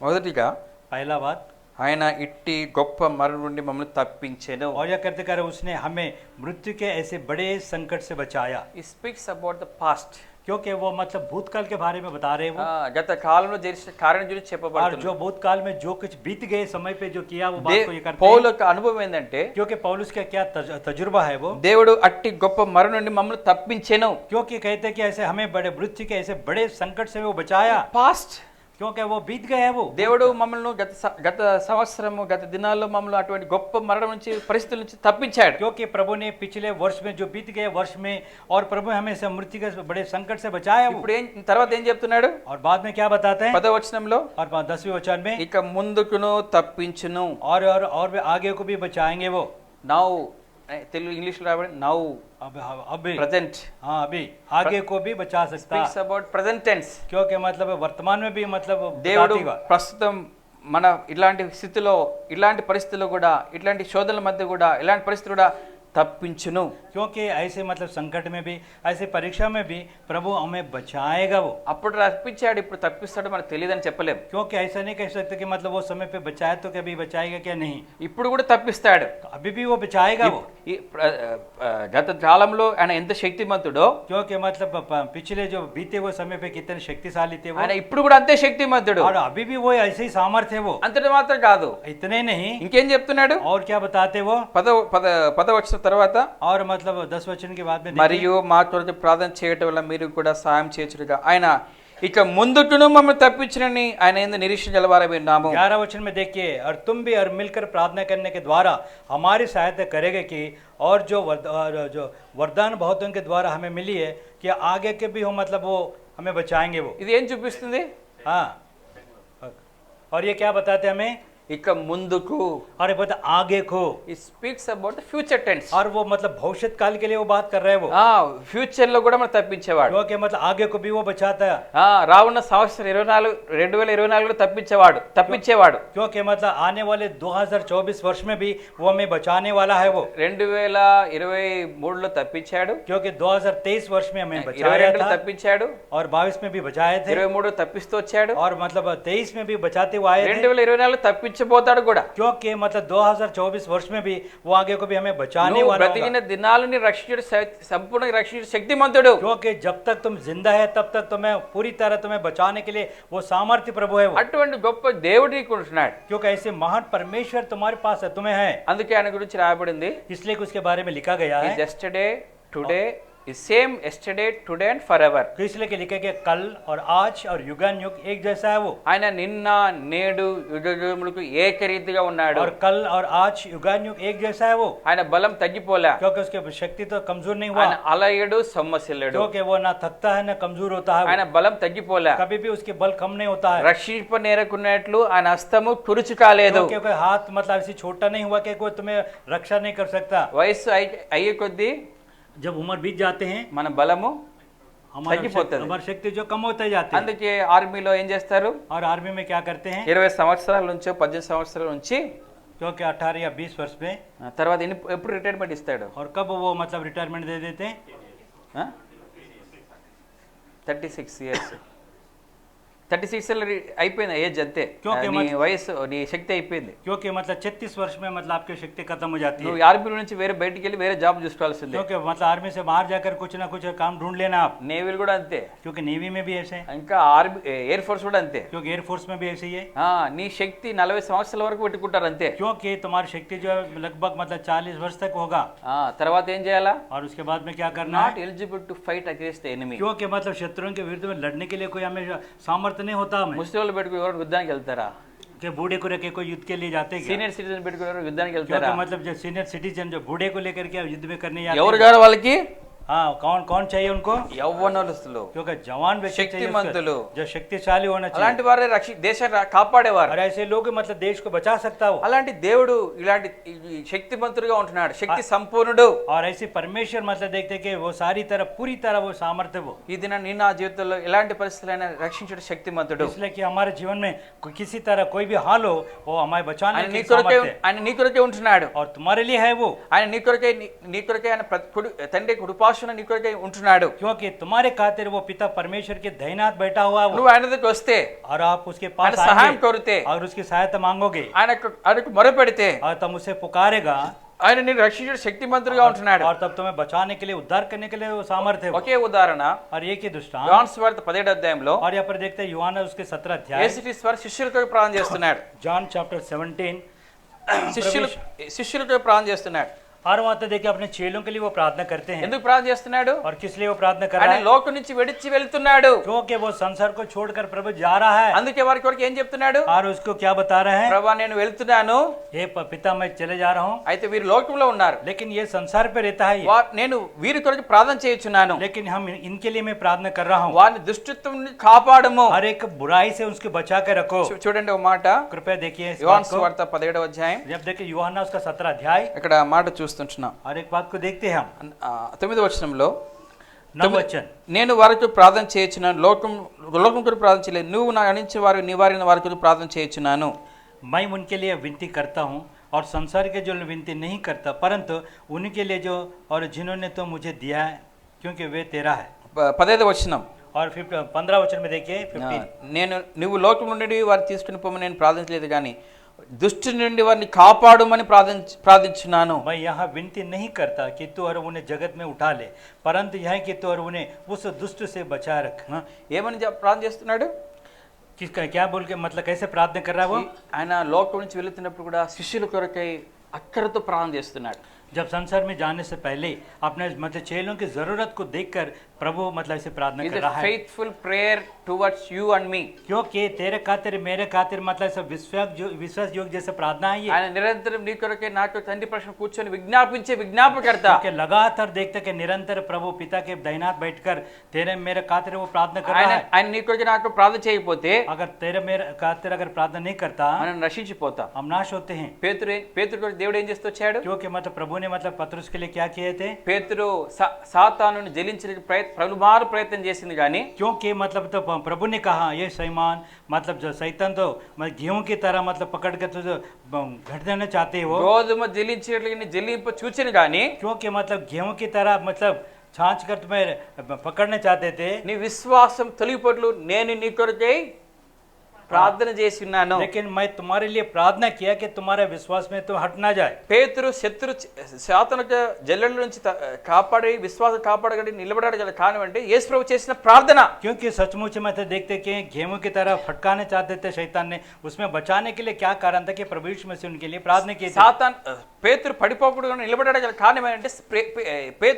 A: మొదటిగా
B: पहला बात,
A: ఆయన ఇట్టి గొప్ప మరణం నుండి మమ్మల్ని తప్పించెను.
B: और यह करते कर उसने हमें मृत्यु के ऐसे बड़े संकट से बचाया।
A: It speaks about the past.
B: क्योंकि वो मतलब भूतकाल के बारे में बता रहे हैं वो,
A: గత కాలంలో జరిగిన కార్యం గురించి
B: और
A: చెప్పబడుతుంది.
B: जो भूतकाल में जो कुछ बीत गए समय पे जो किया वो बात को ये करते
A: పౌలు
B: हैं।
A: యొక్క అనుభవం ఏంటంటే
B: क्योंकि पौलुस का क्या तजुर्बा है वो,
A: దేవుడు అట్టి గొప్ప మరణం నుండి మమ్మల్ని తప్పించెను.
B: क्योंकि कहते हैं कि ऐसे हमें बड़े मृत्यु के ऐसे बड़े संकट से वो बचाया,
A: పాస్ట్
B: क्योंकि वो बीत गए हैं वो।
A: దేవుడు మమ్మల్ని గత సంవత్సరము గత దినాల్లో మమ్మల్ని అటువంటి గొప్ప మరణం నుంచి పరిస్థితుల నుంచి తప్పించాడు.
B: क्योंकि प्रभु ने पिछले वर्ष में जो बीत गए वर्ष में, और प्रभु हमें से मृत्यु के बड़े संकट से बचाया वो।
A: ఇప్పుడు తర్వాత ఏం చెప్తున్నాడు?
B: और बाद में क्या बताते हैं?
A: 10వ వచనంలో
B: और 10वें वचन में,
A: ఇక ముందుకును తప్పించును.
B: और वे आगे को भी बचाएंगे वो।
A: నౌ తెలుగు ఇంగ్లీష్ లో రాబడి నౌ
B: अभी,
A: ప్రెజెంట్
B: हाँ अभी आगे को भी बचा सकता,
A: స్పీక్స్ అబౌట్ ప్రెజెంట్ టెన్స్.
B: क्योंकि मतलब वर्तमान में भी मतलब
A: దేవుడు
B: बताती हुआ।
A: ప్రస్తుతం మన ఇలాంటి స్థితిలో, ఇలాంటి పరిస్థితుల్లో కూడా, ఇట్లాంటి శోధనల మధ్య కూడా, ఇలాంటి పరిస్థితులు కూడా తప్పించును.
B: क्योंकि ऐसे मतलब संकट में भी, ऐसे परीक्षा में भी प्रभु हमें बचाएगा वो।
A: అప్పుడు తప్పించాడు, ఇప్పుడు తప్పిస్తాడు మనకు తెలియదని చెప్పలేం.
B: क्योंकि ऐसा नहीं कह सकते कि मतलब वो समय पे बचाया तो कभी बचाएगा क्या, नहीं,
A: ఇప్పుడు కూడా తప్పిస్తాడు.
B: तो अभी भी वो बचाएगा वो।
A: గత కాలంలో ఆయన ఎంత శక్తిమంతుడో,
B: क्योंकि मतलब पिछले जो बीते वो समय पे कितने शक्तिशाली थे वो,
A: ఆయన ఇప్పుడు కూడా అంతే శక్తిమంతుడు.
B: और अभी भी वो ऐसे ही सामर्थ्य है वो।
A: అంతటి మాత్రం కాదు,
B: इतने नहीं,
A: ఇంకేం చెప్తున్నాడు?
B: और क्या बताते वो,
A: పద వచ్చిన తర్వాత
B: और मतलब 10 वचन के बाद में देखिए,
A: మరియు మా కొరకు ప్రార్థన చేయటం వల్ల మీరు కూడా సాయం చేయొచ్చుగా ఆయన ఇక ముందుకును మమ్మల్ని తప్పించనని ఆయన యందు నిరీక్షణ గలవారమై ఉన్నాము.
B: 11 वचन में देखिए, और तुम भी और मिलकर प्रार्थना करने के द्वारा हमारी सहायता करेंगे कि, और जो वरदान बहुतों के द्वारा हमें मिली है कि आगे के भी हो मतलब वो हमें बचाएंगे वो।
A: ఇది ఏం చూపిస్తుంది?
B: हाँ, और ये क्या बताते हैं हमें?
A: ఇక ముందుకు,
B: और ये बता आगे को,
A: it speaks about the future tense.
B: और वो मतलब भविष्य काल के लिए वो बात कर रहे हैं वो,
A: ఫ్యూచర్ లో కూడా మనం తప్పించేవాడు.
B: क्योंकि मतलब आगे को भी वो बचाता है,
A: రావున్న సంవత్సరం 2024 తప్పించేవాడు.
B: क्योंकि मतलब आने वाले 2024 वर्ष में भी वो हमें बचाने वाला है वो,
A: 2023లో తప్పించాడు,
B: क्योंकि 2023 वर्ष में हमें बचाया
A: 22లో
B: था,
A: తప్పించాడు,
B: और 22 में भी बचाए थे,
A: 23 తప్పిస్తూ వచ్చాడు,
B: और मतलब 23 में भी बचाते हुए आए थे,
A: 2024 తప్పించబోతాడు కూడా.
B: क्योंकि मतलब 2024 वर्ष में भी वो आगे को भी हमें बचाने
A: నువ్వు
B: वाला
A: బ్రతికిన
B: होगा,
A: దినాలని రక్షించుడు సంపూర్ణ రక్షించుడు శక్తిమంతుడు.
B: क्योंकि जब तक तुम जिंदा है तब तक तुम्हें पूरी तरह तुम्हें बचाने के लिए वो सामर्थ्य प्रभु है वो,
A: అటువంటి గొప్ప దేవుడు నీకు ఉంటున్నాడు.
B: क्योंकि ऐसे महान परमेश्वर तुम्हारे पास है, तुम्हें है,
A: అందుకే ఆయన గురించి రాయబడింది,
B: इसलिए कि उसके बारे में लिखा गया है,
A: yesterday today is same yesterday today and forever.
B: तो इसलिए कि लिखा गया कल और आज और युगान युग एक जैसा है वो,
A: ఆయన నిన్న నేడు యుగములకు ఏకరీతిగా ఉన్నాడు.
B: और कल और आज युगान युग एक जैसा है वो,
A: ఆయన బలం తగ్గిపోలే,
B: क्योंकि उसके शक्ति तो कमजोर नहीं हुआ,
A: ఆయన అలయడు సొమ్మసిల్లడు,
B: क्योंकि वो ना थकता है ना कमजोर होता है
A: ఆయన
B: वो,
A: బలం తగ్గిపోలే.
B: कभी भी उसके बल कम नहीं होता है,
A: రక్షింప నేరకున్నట్లు ఆయన హస్తము తురుచు కాలేదు.
B: क्योंकि कोई हाथ मतलब ऐसी छोटा नहीं हुआ कि कोई तुम्हें रक्षा नहीं कर सकता।
A: వయసు అయ్యే కొద్దీ
B: जब उम्र बीत जाते हैं
A: మన బలము
B: हमारी शक्ति जो कम होते जाते हैं,
A: అందుకే ఆర్మీలో ఏం చేస్తారు,
B: और आर्मी में क्या करते हैं,
A: 20 సంవత్సరాల నుంచి 18 సంవత్సరాల నుంచి
B: क्योंकि 18 या 20 वर्ष में,
A: తర్వాత ఎప్పుడు రిటైర్మెంట్ ఇస్తాడు?
B: और कब वो मतलब रिटायरमेंट दे देते हैं,
A: 36 years. 36 అయిపోయింది ఏజ్ అంతే,
B: क्योंकि
A: నీ వయసు నీ శక్తి అయిపోయింది.
B: क्योंकि मतलब 36 वर्ष में मतलब आपकी शक्ति खत्म हो जाती है,
A: నువ్వు ఆర్మీ నుంచి వేరే బయటికి వెళ్ళి వేరే జాబ్ చూసుకోవాల్సిందే.
B: क्योंकि मतलब आर्मी से बाहर जाकर कुछ ना कुछ काम ढूंढ लेना आप,
A: నేవీలు కూడా అంతే,
B: क्योंकि नेवी में भी ऐसे है,
A: ఇంకా ఆర్మీ ఎయిర్ ఫోర్స్ కూడా అంతే.
B: क्योंकि एयरफोर्स में भी ऐसे ही है,
A: నీ శక్తి 40 సంవత్సరాల వరకు పెట్టుకుంటారు అంతే.
B: क्योंकि तुम्हारी शक्ति जो है लगभग मतलब 40 वर्ष तक होगा,
A: తర్వాత ఏం చేయాలా?
B: और उसके बाद में क्या करना
A: నాట్
B: है,
A: eligible to fight against the enemy.
B: क्योंकि मतलब शत्रुओं के विरुद्ध में लड़ने के लिए कोई हमें सामर्थ्य नहीं होता हमें,
A: ముసలి పెట్టుకుని ఎవరు యుద్ధానికి వెళ్తారా?
B: कि बूढ़े को लेकर कोई युद्ध के लिए जाते हैं क्या?
A: సీనియర్ సిటిజన్ పెట్టుకుని ఎవరు యుద్ధానికి వెళ్తారా?
B: क्योंकि मतलब जो सीनियर सिटीजन जो बूढ़े को लेकर के युद्ध में करने जाते
A: ఎవరు
B: हैं,
A: గారు వాళ్ళకి?
B: हाँ कौन कौन चाहिए उनको,
A: యవ్వనస్తులు,
B: क्योंकि जवान व्यक्ति चाहिए
A: శక్తిమంతులు,
B: उसको, जो शक्तिशाली होना चाहिए,
A: అలాంటి వారే దేశాన్ని కాపాడేవారు.
B: और ऐसे लोग मतलब देश को बचा सकता हो,
A: అలాంటి దేవుడు ఇలాంటి ఈ శక్తిమంతుడుగా ఉంటున్నాడు, శక్తి సంపూర్ణుడు.
B: और ऐसे परमेश्वर मतलब देखते हैं कि वो सारी तरह पूरी तरह वो सामर्थ्य वो,
A: ఈ దిన నీ నా జీవితంలో ఎలాంటి పరిస్థితులైనా రక్షించడు శక్తిమంతుడు.
B: इसलिए कि हमारे जीवन में किसी तरह कोई भी हाल हो वो हमारे बचाने
A: ఆయన నీ
B: की
A: కొరకే
B: सामर्थ्य है,
A: ఆయన నీ కొరకే ఉంటున్నాడు.
B: और तुम्हारे लिए है वो,
A: ఆయన నీ కొరకే ఆయన తండ్రి కుడిపార్శ్వన నీ కొరకే ఉంటున్నాడు.
B: क्योंकि तुम्हारे खातिर वो पिता परमेश्वर के दाहिनाथ बैठा हुआ है वो,
A: నువ్వు ఆయన దగ్గరికి వస్తే,
B: और आप उसके
A: ఆయన
B: पास
A: సహాయం
B: आएंगे
A: కోరితే,
B: और उसकी सहायता मांगोगे
A: ఆయనకు మొరపెడితే
B: और तुम उसे पुकारेगा,
A: ఆయన నేను రక్షించడు శక్తిమంతుడుగా ఉంటున్నాడు.
B: और तब तुम्हें बचाने के लिए उद्धार करने के लिए वो सामर्थ्य है वो।
A: ఒకే ఉదాహరణ
B: और एक ही दृष्टांत,
A: యోహాను సువార్త 17వ అధ్యాయంలో
B: और यहाँ पर देखते हैं यूहन्ना उसके 17 अध्याय,
A: యేసుక్రీస్తు వారు శిష్యులతో ప్రార్థన చేస్తున్నాడు.
B: जॉन चैप्टर 17,
A: శిష్యులతో ప్రార్థన చేస్తున్నాడు.
B: और वहाँ तो देखिए अपने चेलों के लिए वो प्रार्थना करते हैं,
A: ఎందుకు ప్రార్థన చేస్తున్నాడు?
B: और किस लिए वो प्रार्थना कर रहा
A: ఆయన
B: है,
A: లోకం నుంచి వెడిచి వెళ్తున్నాడు.
B: क्योंकि वो संसार को छोड़कर प्रभु जा रहा है,
A: అందుకే వారి కొరకు ఏం చెప్తున్నాడు?
B: और उसको क्या बता रहे हैं,
A: ప్రభువా నేను వెళ్తున్నాను,
B: हे पिता मैं चले जा रहा हूँ,
A: అయితే వీరు లోకంలో ఉన్నారు,
B: लेकिन ये संसार पे रहता है ये,
A: నేను వీరి కొరకు ప్రార్థన చేయుచున్నాను,
B: लेकिन हम इनके लिए मैं प्रार्थना कर रहा हूँ,
A: వారిని దుష్టత్వం నుండి కాపాడము.
B: हर एक बुराई से उसको बचा के रखो।
A: చూడండి ఒక మాట,
B: कृपया देखिए इस
A: యోహాను
B: बात को,
A: సువార్త 17వ అధ్యాయం,
B: जब देखिए यूहन्ना उसका 17 अध्याय,
A: ఇక్కడ మాట చూస్తుంటున్నాం.
B: और एक बात को देखते हैं हम,
A: 9వ వచనంలో,
B: 9 वचन,
A: నేను వారికి ప్రార్థన చేయుచున్నాను, లోకం కొరకు ప్రార్థన చేయలేదు, నువ్వు నా అనించే వారు నివారిన వారి కొరకు ప్రార్థన చేయుచున్నాను.
B: मैं उनके लिए विनती करता हूँ, और संसार के जो विनती नहीं करता, परंतु उनके लिए जो और जिन्होंने तो मुझे दिया है, क्योंकि वे तेरा है।
A: 15వ వచనం,
B: और फिर 15 वचन में देखिए 15,
A: నువ్వు లోకం నుండి వారిని తీసుకుని పోమని నేను ప్రార్థించలేదు కానీ దుష్టుని నుండి వారిని కాపాడుమని ప్రార్థించున్నాను.
B: मैं यहाँ विनती नहीं करता कि तू और उन्हें जगत में उठा ले, परंतु यह कि तू और उन्हें उस दुष्ट से बचा रख।
A: ఏమని ప్రార్థన చేస్తున్నాడు?
B: किसका क्या बोल के मतलब कैसे प्रार्थना कर रहा है वो?
A: ఆయన లోకం నుంచి వెళుతున్నప్పుడు కూడా శిష్యుల కొరకై అక్కరతో ప్రార్థన చేస్తున్నాడు.
B: जब संसार में जाने से पहले अपने मतलब चेलों की जरूरत को देखकर प्रभु मतलब इसे प्रार्थना कर रहा है।
A: faithful prayer towards you and me.
B: क्योंकि तेरे खातिर मेरे खातिर मतलब सब विश्वास योग जैसे प्रार्थना है ये।
A: ఆయన నిరంతరం నీ కొరకే నాకు తండ్రి ప్రశ్న కూర్చొని విజ్ఞాపించే విజ్ఞాపకర్త.
B: क्योंकि लगातार देखते कि निरंतर प्रभु पिता के दाहिनात बैठकर तेरे मेरे खातिर वो प्रार्थना कर रहा है।
A: ఆయన నీ కొరకే నాకు ప్రార్థన చేయకపోతే,
B: अगर तेरे मेरे खातिर अगर प्रार्थना नहीं करता,
A: మనం నశించిపోతాం.
B: हम नाश होते हैं।
A: పేతురు కొరకు దేవుడు ఏం చేస్తూ వచ్చాడు?
B: क्योंकि मतलब प्रभु ने मतलब पतरस के लिए क्या किए थे?
A: పేతురు సాతానుని జయించడానికి పలుమారు ప్రయత్నం చేసింది కానీ,
B: क्योंकि मतलब तो प्रभु ने कहा ये शैतान मतलब जो शैतान तो मतलब गेहूं की तरह मतलब पकड़ के तो घट देना चाहते हो,
A: గోధుమ జలించేట్లుగా జలింప చూచెను కానీ,
B: क्योंकि मतलब गेहूं की तरह मतलब छांच कर तुम्हें पकड़ना चाहते थे।
A: నీ విశ్వాసం తొలగిపోట్లు నేను నీ కొరకై ప్రార్థన చేసి ఉన్నాను.
B: लेकिन मैं तुम्हारे लिए प्रार्थना किया कि तुम्हारे विश्वास में तो हट ना जाए।
A: పేతురు సాతాను జల్లెల నుంచి కాపాడి విశ్వాసం కాపాడగలి నిలబడగల కారణం అంటే యేసు ప్రభు చేసిన ప్రార్థన.
B: क्योंकि सचमुच में तो देखते कि गेहूं की तरह फटकाने चाहते थे शैतान ने, उसमें बचाने के लिए क्या कारण था कि प्रभु यीशु मसीह उनके लिए प्रार्थना की थी।
A: సాతాన్ పేతురు పడిపోకుండా నిలబడగల కారణం ఏంటంటే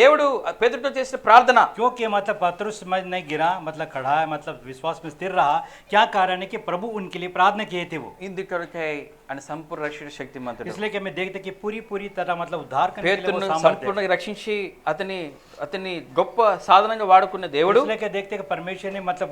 A: దేవుడు పేతురుతో చేసిన ప్రార్థన.
B: क्योंकि मतलब पतरस में नहीं गिरा, मतलब खड़ा है, मतलब विश्वास में स्थिर रहा, क्या कारण है कि प्रभु उनके लिए प्रार्थना किए थे वो।
A: ఇందుకొరకై ఆయన సంపూర్ణ రక్షణ శక్తిమంతుడు.
B: इसलिए कि मैं देखते कि पूरी तरह मतलब उद्धार करने के लिए वो
A: పేతురును
B: सामर्थ्य है।
A: సంపూర్ణంగా రక్షించి అతని గొప్ప సాధనంగా వాడుకున్న దేవుడు,
B: इसलिए कि देखते कि परमेश्वर ने मतलब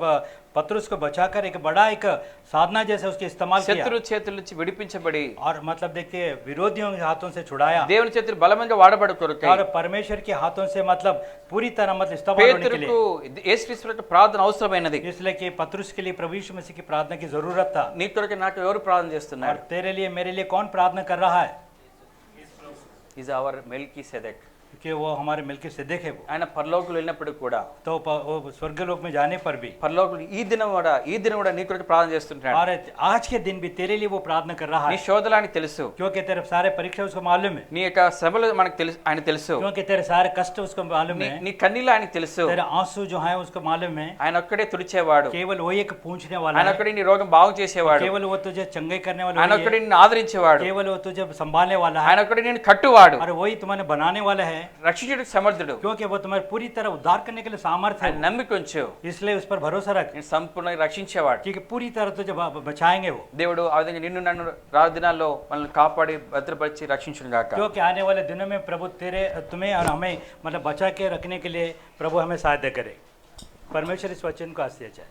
B: पतरस को बचाकर एक बड़ा एक साधना जैसे उसके इस्तेमाल किया,
A: శత్రు చేతుల నుంచి విడిపించబడి
B: और मतलब देखते विरोधियों के हाथों से छुड़ाया,
A: దేవుని చేతులు బలమంగా వాడబడు కొరకై
B: और परमेश्वर के हाथों से मतलब पूरी तरह मतलब इस्तेमाल होने के लिए।
A: పేతురుకు యేసుక్రీస్తు యొక్క ప్రార్థన అవసరమైనది.
B: इसलिए कि पतरस के लिए प्रभु यीशु मसीह की प्रार्थना की जरूरत था।
A: నీ కొరకు నాకు ఎవరు ప్రార్థన
B: और
A: చేస్తున్నారు?
B: तेरे लिए मेरे लिए कौन प्रार्थना कर रहा है?
A: Is our Melchizedek.
B: कि वो हमारे मिलके से देखे वो।
A: ఆయన పరలోకంలో వెళ్ళినప్పుడు కూడా
B: तो वो स्वर्गलोक में जाने पर भी
A: పరలోకంలో ఈ దినం కూడా నీ కొరకు ప్రార్థన చేస్తుంటాడు.
B: और आज के दिन भी तेरे लिए वो प्रार्थना कर रहा
A: నీ
B: है,
A: శోధనలు ఆయనకు తెలుసు,
B: क्योंकि तेरे सारे परीक्षा उसको मालूम है,
A: నీ యొక్క శ్రమలు మనకు తెలుసు, ఆయన తెలుసు,
B: क्योंकि तेरे सारे कष्ट उसको मालूम
A: నీ
B: है,
A: నీ కన్నీళ్ళు ఆయనకు తెలుసు.
B: तेरे आंसू जो है उसको मालूम है।
A: ఆయన ఒక్కడే తుడిచేవాడు,
B: केवल वो एक पूछने वाला
A: ఆయన
B: है,
A: ఒక్కడే నీ రోగం బాగు చేసేవాడు,
B: केवल वो तुझे चंगे करने वाला
A: ఆయన
B: वही
A: ఒక్కడే
B: है,
A: నిన్ను ఆదరించేవాడు,
B: केवल वो तुझे संभालने वाला है,
A: ఆయన ఒక్కడే నేను కట్టువాడు,
B: और वही तुम्हें बनाने वाला है,
A: రక్షించుటకు సమర్థుడు.
B: क्योंकि वो तुम्हारे पूरी तरह उद्धार करने के लिए सामर्थ्य
A: ఆయన
B: है,
A: నమ్మిక ఉంచు,
B: इसलिए उस पर भरोसा रख,
A: నేను సంపూర్ణంగా రక్షించేవాడు.
B: क्योंकि पूरी तरह तुझे बचाएंगे वो।
A: దేవుడు ఆ విధంగా నిన్ను నన్ను రాబోయే దినాల్లో మనల్ని కాపాడి భద్రపరిచి రక్షించును గాక.
B: क्योंकि आने वाले दिनों में प्रभु तुम्हें और हमें मतलब बचा के रखने के लिए प्रभु हमें सहायता करे। परमेश्वर इस वचन को आशीष जाए।